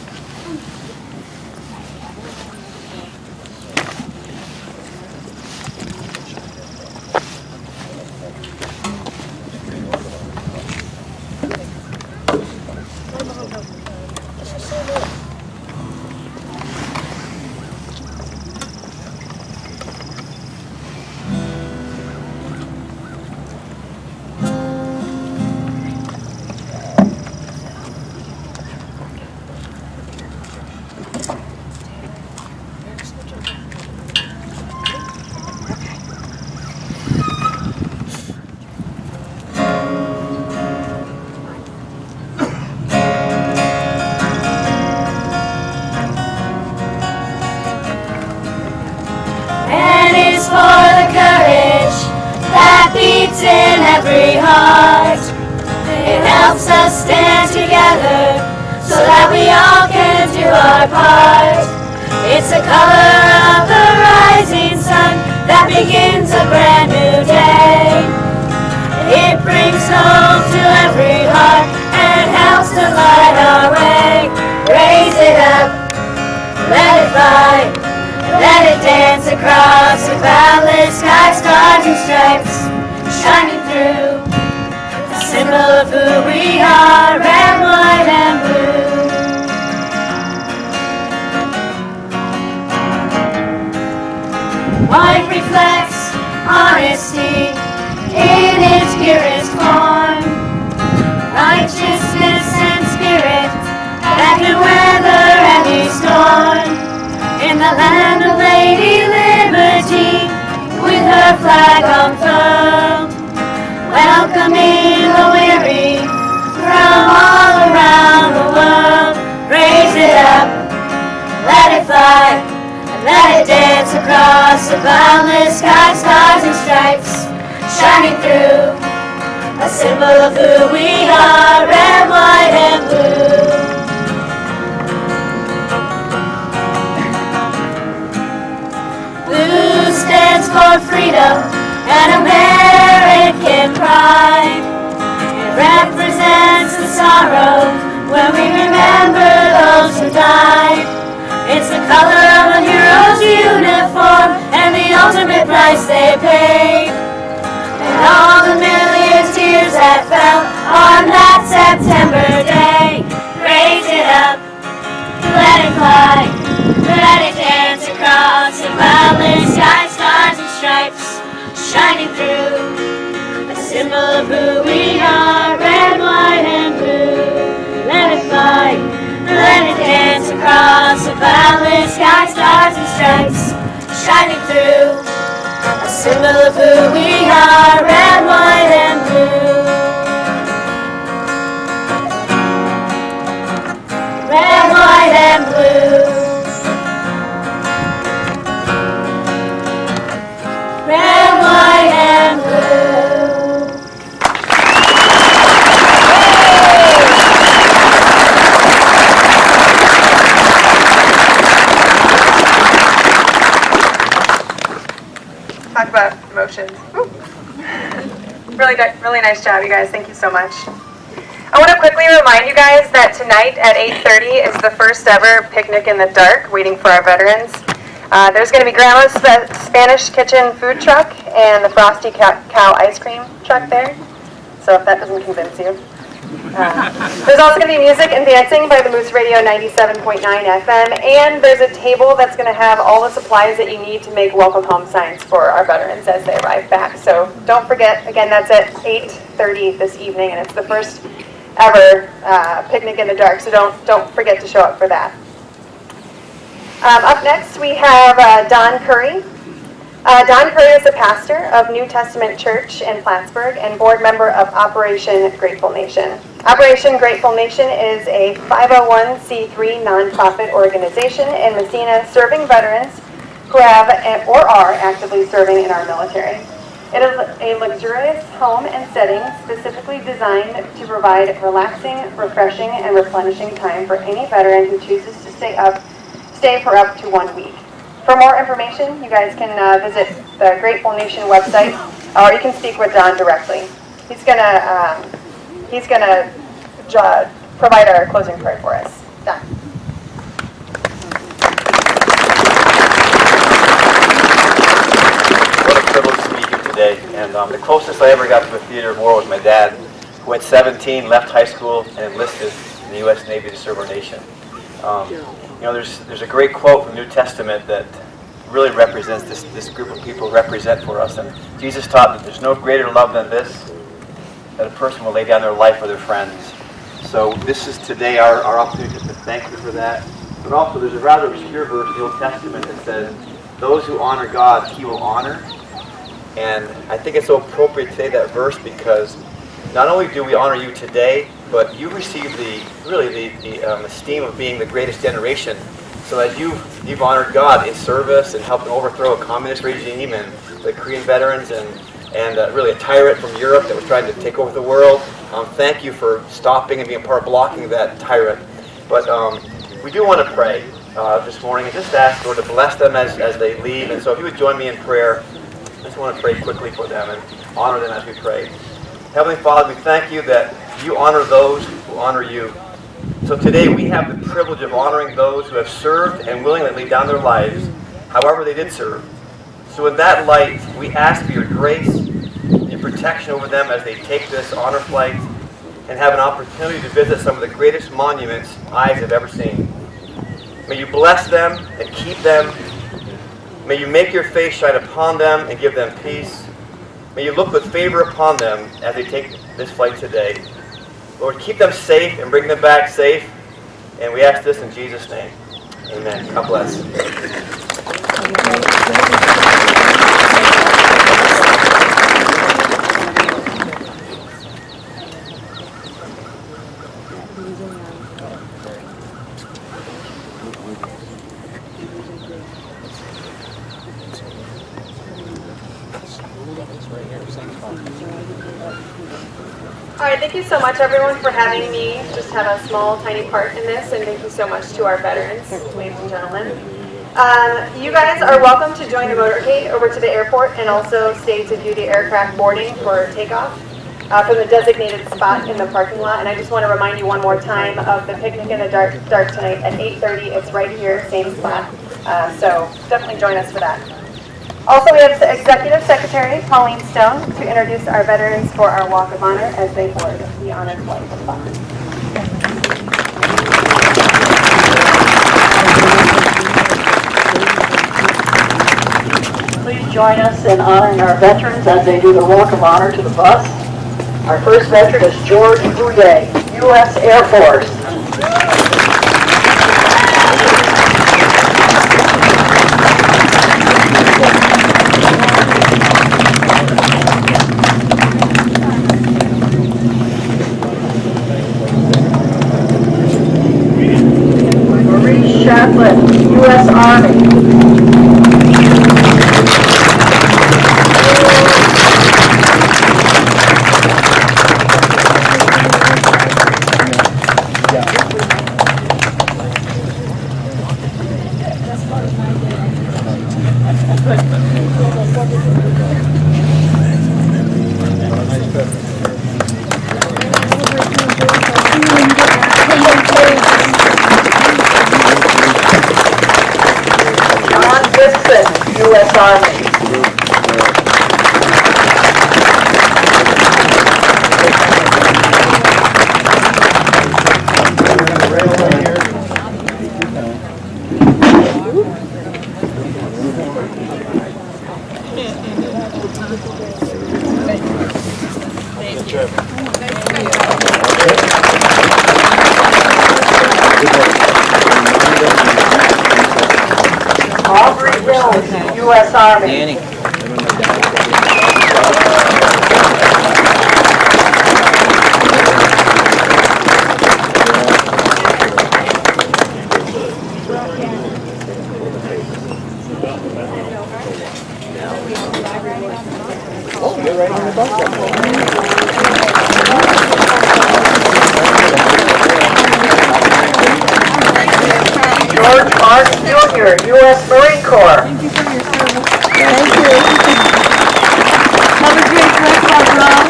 In every heart, it helps us stand together so that we all can do our part. It's the color of the rising sun that begins a brand new day. It brings hope to every heart and helps to light our way. Raise it up, let it fly, let it dance across the boundless sky, stars and stripes shining through, a symbol of who we are, red, white, and blue. White reflects honesty in its purest form, righteousness and spirit that can weather any storm. In the land of Lady Liberty, with her flag unfurled, welcoming the weary from all around the world. Raise it up, let it fly, and let it dance across the boundless sky, stars and stripes shining through, a symbol of who we are, red, white, and blue. Blue stands for freedom and American pride. It represents the sorrow when we remember those who died. It's the color of a hero's uniform and the ultimate price they paid. And all the million tears that fell on that September day. Raise it up, let it fly, let it dance across the boundless sky, stars and stripes shining through, a symbol of who we are, red, white, and blue. Let it fly, let it dance across the boundless sky, stars and stripes shining through, a symbol of who we are, red, white, and blue. Red, white, and blue. Red, white, and blue. Talk about emotions. Really nice job, you guys. Thank you so much. I want to quickly remind you guys that tonight at 8:30 is the first ever Picnic in the Dark, waiting for our veterans. There's going to be Grandma's Spanish Kitchen food truck and the Frosty Cow ice cream truck there. So if that doesn't convince you. There's also going to be music and dancing by the Moose Radio 97.9 FM, and there's a table that's going to have all the supplies that you need to make welcome home signs for our veterans as they arrive back. So don't forget, again, that's at 8:30 this evening, and it's the first ever Picnic in the Dark, so don't forget to show up for that. Up next, we have Don Curry. Don Curry is a pastor of New Testament Church in Plattsburgh and board member of Operation Grateful Nation. Operation Grateful Nation is a 501c3 nonprofit organization in Messina serving veterans who have or are actively serving in our military. It is a luxurious home and setting specifically designed to provide relaxing, refreshing, and replenishing time for any veteran who chooses to stay for up to 1 week. For more information, you guys can visit the Grateful Nation website, or you can speak with Don directly. He's gonna provide our closing prayer for us. Don. What a privilege to be here today. And the closest I ever got to a theater of war was my dad, who at 17 left high school and enlisted in the U.S. Navy to serve our nation. There's a great quote from the New Testament that really represents this group of people represent for us. And Jesus taught that there's no greater love than this, that a person will lay down their life for their friends. So this is today our opportunity to thank you for that. But also there's a rather obscure verse in the Old Testament that says, those who honor God, he will honor. And I think it's so appropriate to say that verse because not only do we honor you today, but you receive the esteem of being the greatest generation. So as you've honored God in service and helping overthrow a communist regime and the Korean veterans and really a tyrant from Europe that was trying to take over the world. Thank you for stopping and being part of blocking that tyrant. But we do want to pray this morning and just ask Lord to bless them as they leave. And so if you would join me in prayer, I just want to pray quickly for them and honor them as we pray. Heavenly Father, we thank you that you honor those who honor you. So today we have the privilege of honoring those who have served and willingly laid down their lives, however they did serve. So in that light, we ask for your grace, your protection over them as they take this honor flight and have an opportunity to visit some of the greatest monuments eyes have ever seen. May you bless them and keep them. May you make your face shine upon them and give them peace. May you look with favor upon them as they take this flight today. Lord, keep them safe and bring them back safe. And we ask this in Jesus' name. Amen. God bless. All right, thank you so much, everyone, for having me just have a small, tiny part in this, and thank you so much to our veterans, ladies and gentlemen. You guys are welcome to join the motorcade over to the airport and also stay to do the aircraft boarding for takeoff from the designated spot in the parking lot. And I just want to remind you one more time of the picnic in the dark tonight at 8:30. It's right here, same spot. So definitely join us for that. Also, we have the Executive Secretary, Pauline Stone, to introduce our veterans for our Walk of Honor as they board the honored flight. Please join us in honoring our veterans as they do the Walk of Honor to the bus. Our first veteran is George Boudet, U.S. Air Force. Chaplain, U.S. Army. U.S. Army. U.S. Army. George Martin Jr., U.S. Marine Corps. Thank you for your service. Thank you. Have a great breakfast, Ron.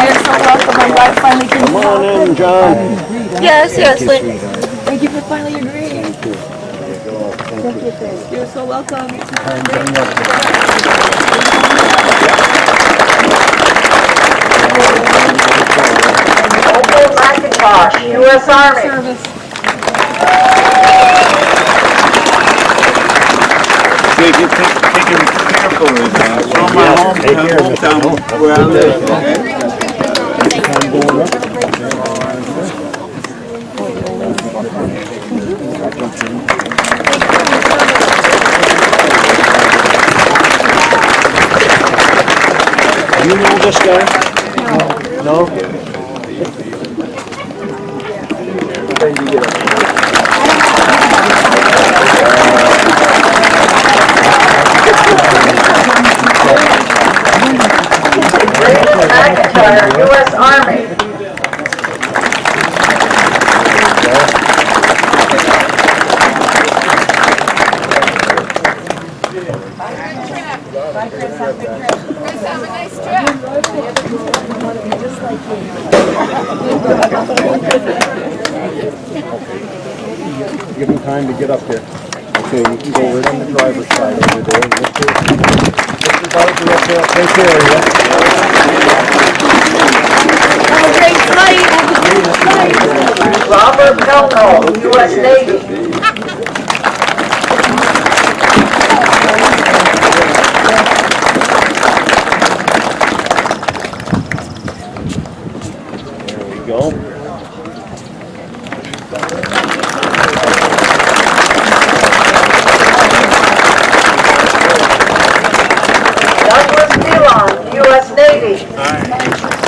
You're so welcome. I'm glad finally came. Come on in, John. Yes, Thank you for finally agreeing. Thank you. There you go. Thank you. You're so welcome. Opal McIntosh, U.S. Army. Service. Take care of that. Take care of it. Where I live. You know this guy? No. Raymond McIntyre, U.S. Army. Give him time to get up there. Okay, you can go right on the driver's side over there. Mr. Barger up there, take care of you. Have a great flight. Robert Pelno, U.S. Navy. There we go. Douglas Dillon, U.S. Navy.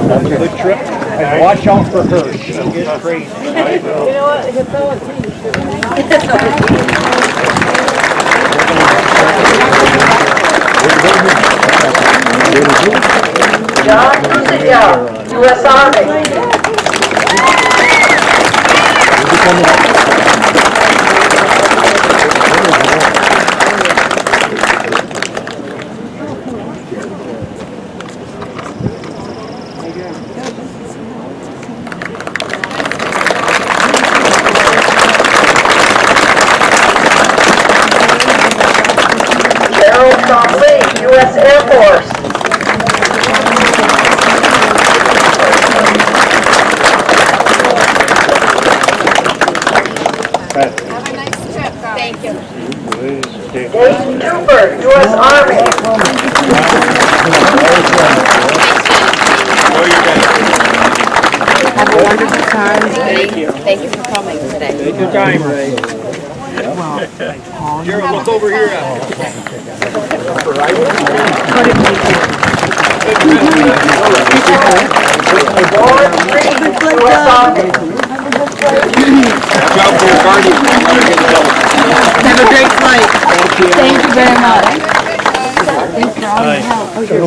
Have a good trip. And watch out for her. She gets crazy. John Lucia, U.S. Army. Gerald Lee, U.S. Air Force. Thank you. Dayton Cooper, U.S. Army. Have a wonderful time. Thank you. Thank you for coming today. Take your time, Ray. Gerald, look over here. Lawrence Reed, U.S. Army. Have a great flight. Thank you very much. Thanks for all your help. Oh, you're very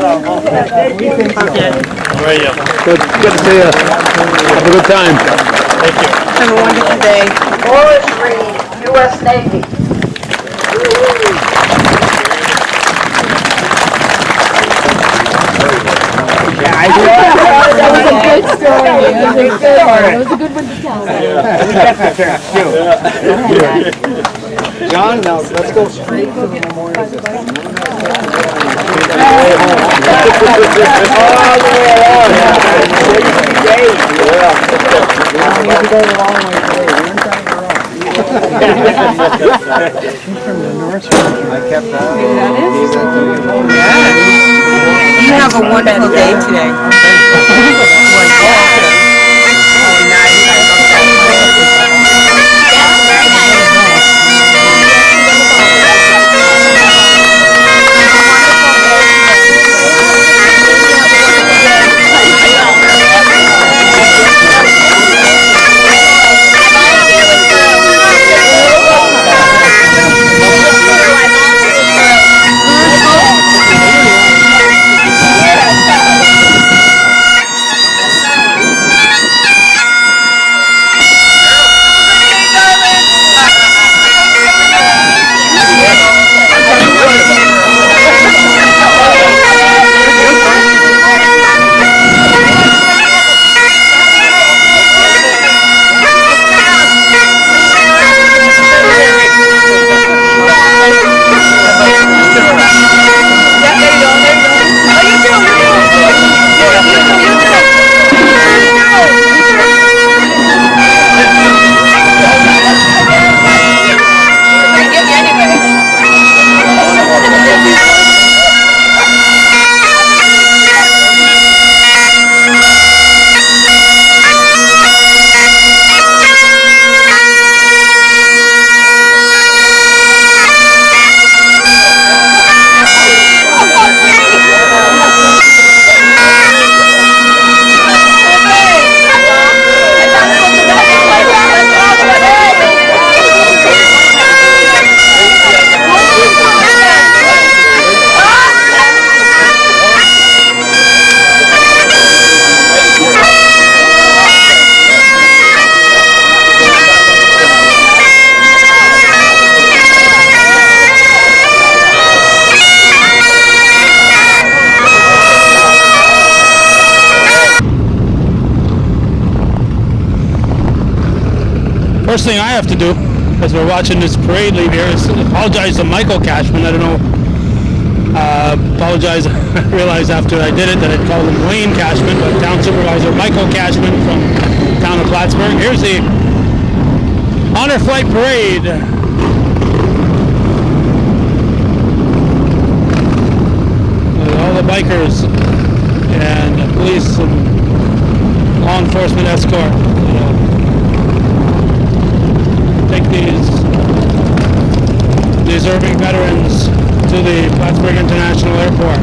welcome. Good to see you. Have a good time. Have a wonderful day. Lawrence Reed, U.S. Navy. That was a good story. It was a good one. It was a good one to tell. John, now let's go straight to the memorial system. kept that. You have a wonderful day today. First thing I have to do, as we're watching this parade leave here, is apologize to Michael Cashman. I don't know. Apologize. I realized after I did it that I'd called him Wayne Cashman, but Town Supervisor Michael Cashman from Town of Plattsburgh. Here's the Honor Flight Parade. With all the bikers and the police and law enforcement escort. Take these deserving veterans to the Plattsburgh International Airport.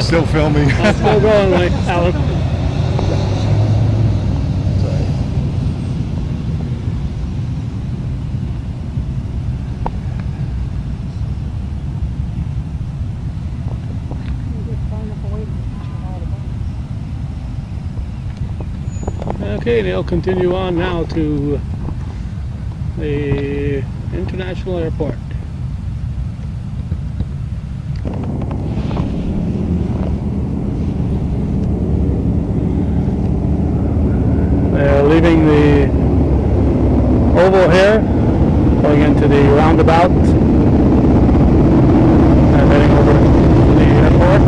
Still filming. I'm still going, like Alan. Okay, they'll continue on now to the international airport. They're leaving the oval here, going into the roundabout, and heading over to the airport.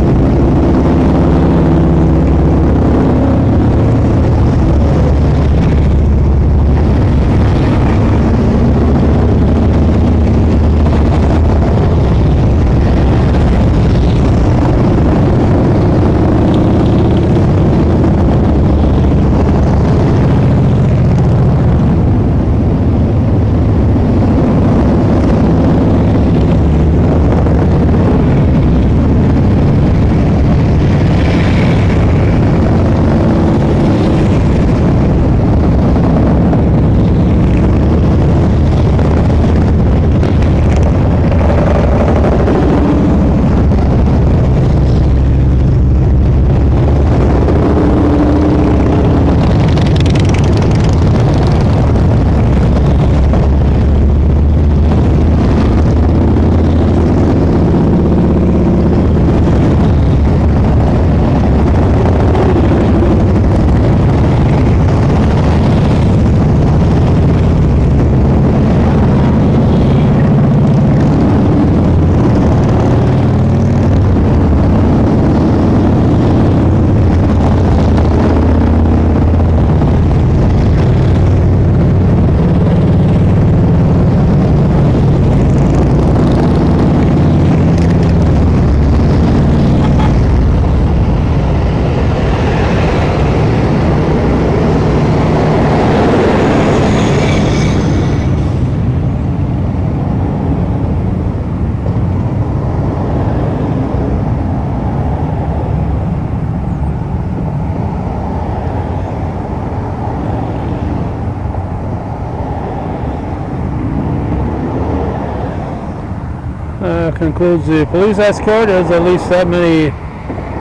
Concludes the police escort. There's at least that many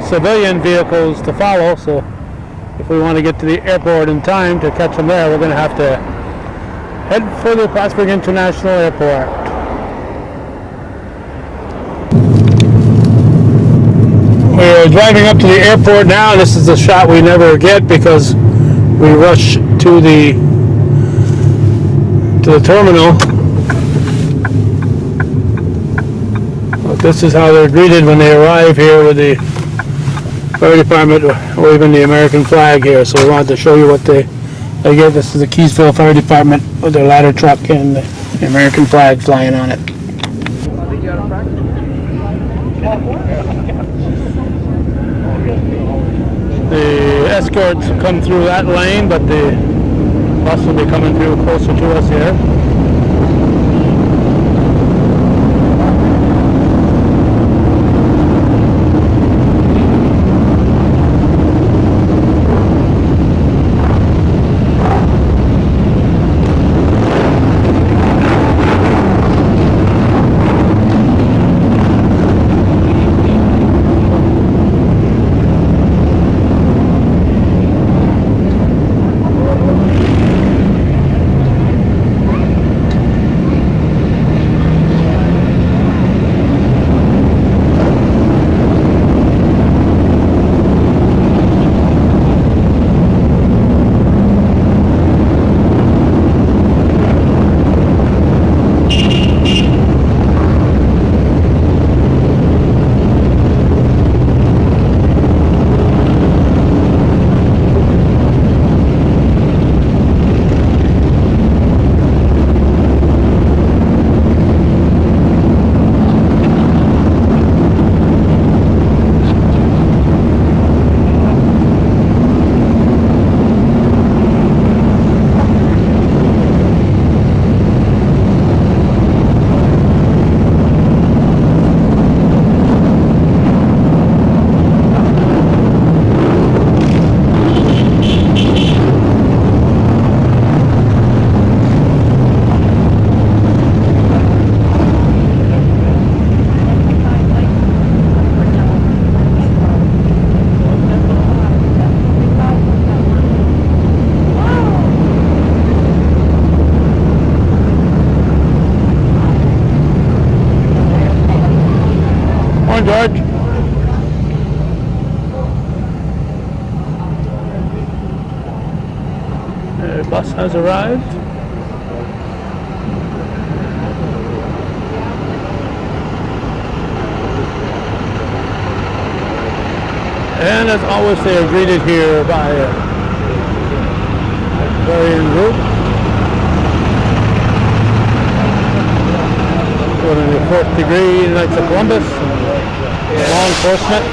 civilian vehicles to follow, so if we want to get to the airport in time to catch them there, we're going to have to head for the Plattsburgh International Airport. We're driving up to the airport now. This is a shot we never get because we rush to the terminal. This is how they're greeted when they arrive here with the fire department waving the American flag here. So we wanted to show you what they get. This is the Keysville Fire Department with their ladder truck and the American flag flying on it. The escorts come through that lane, but the bus will be coming through closer to us here. on, George. The bus has arrived. And as always, they are greeted here by a varying group. For the 4th degree Knights of Columbus, law enforcement,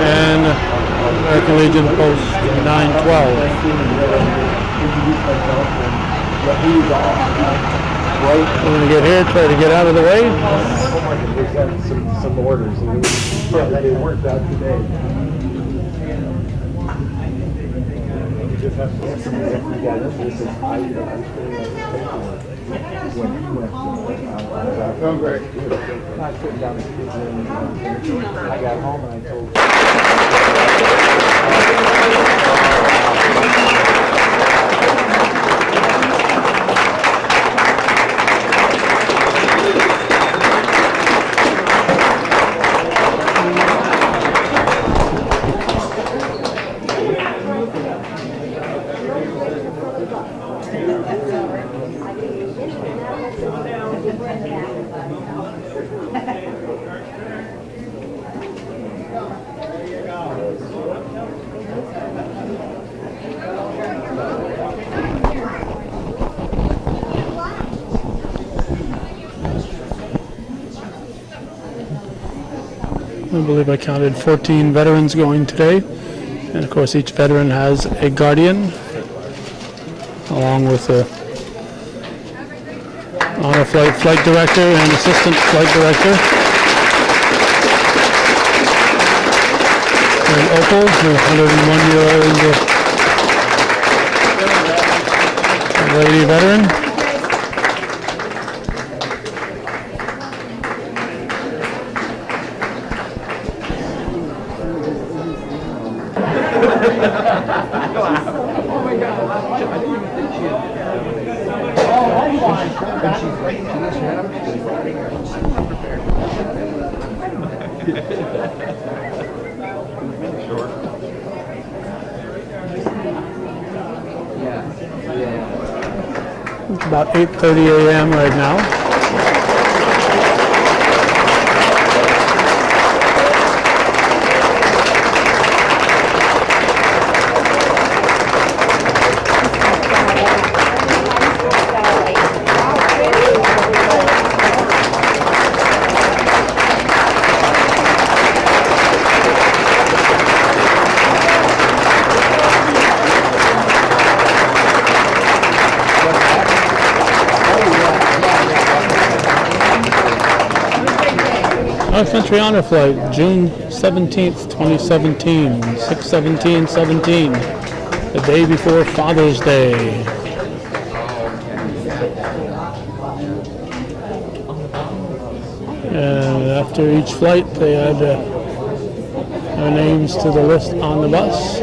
and American Legion Post 912. We're going to get here, try to get out of the way. Some orders, and they worked out today. You just have to get some of this together. This is when he went to great. Not sitting down with kids and I got home and I told I believe I counted 14 veterans going today, and of course each veteran has a guardian along with the honor flight director and assistant flight director. And Opal, the 101-year-old lady veteran. It's about 8:30 a.m. right now. North Country Honor Flight, June 17th, 2017, 6/17/17, the day before Father's Day. And after each flight, they add their names to the list on the bus.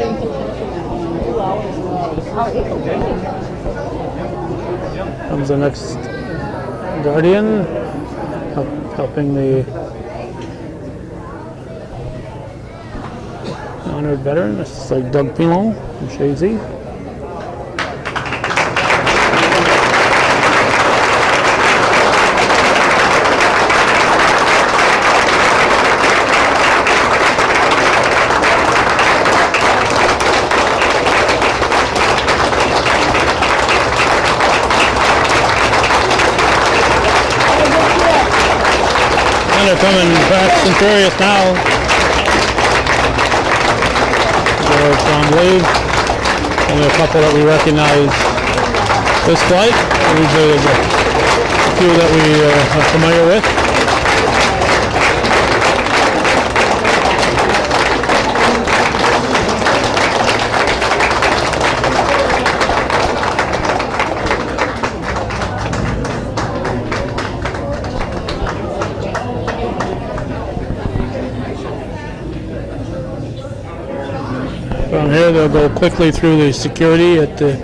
Comes the next guardian, helping the honored veteran. This is like Doug Pilon from Shazy. And they're coming fast and furious now. From Lee, only a couple that we recognize this flight. Usually there's a few that we are familiar with. From here, they'll go quickly through the security at the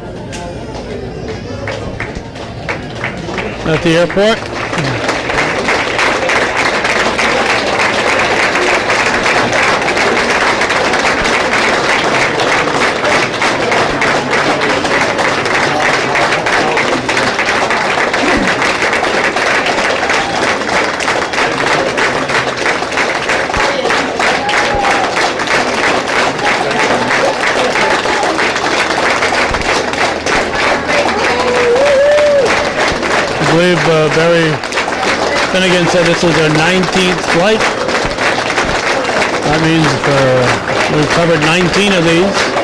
airport. believe Barry Finnegan said this was their 19th flight. That means we've covered 19 of these.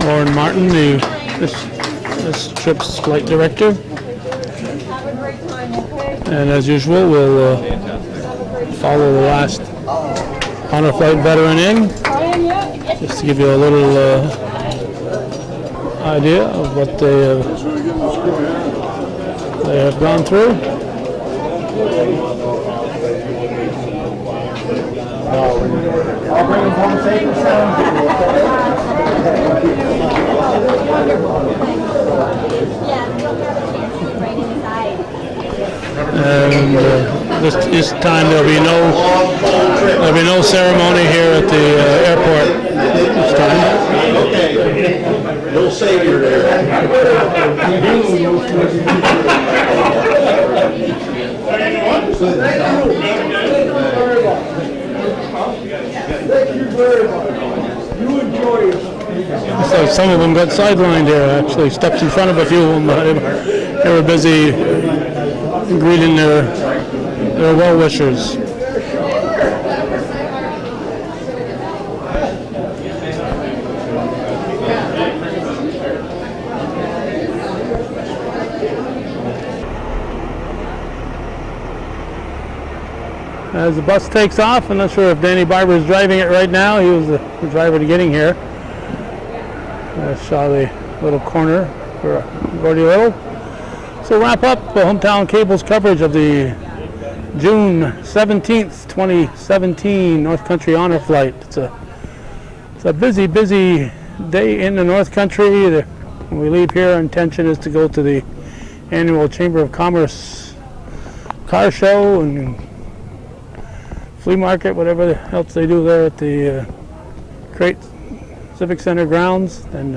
Lauren Martin, this trip's flight director. And as usual, we'll follow the last honor flight veteran in, just to give you a little idea of what they have gone through. I'll bring them home safe and sound. And this time there'll be no ceremony here at the airport this time. Okay, no savior there. So some of them got sidelined here, actually steps in front of a few of them. They were busy greeting their well-wishers. As the bus takes off, I'm not sure if Danny Barber is driving it right now. He was the driver to getting here. I saw the little corner for Gordy Little. So wrap up Hometown Cable's coverage of the June 17th, 2017 North Country Honor Flight. It's a busy day in the North Country. When we leave here, our intention is to go to the annual Chamber of Commerce car show and flea market, whatever else they do there at the Crate Civic Center grounds. And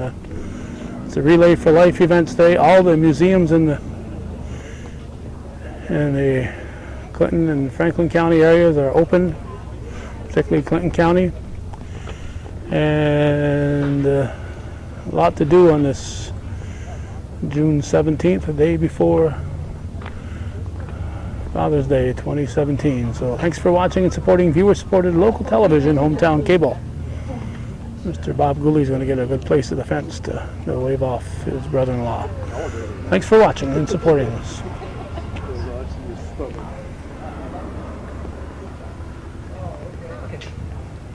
it's a Relay for Life events day. All the museums in the Clinton and Franklin County areas are open, particularly Clinton County. And a lot to do on this June 17th, the day before Father's Day 2017. So thanks for watching and supporting viewer-supported local television, Hometown Cable. Mr. Bob Gooley's going to get a good place at the fence to wave off his brother-in-law. Thanks for watching and supporting us.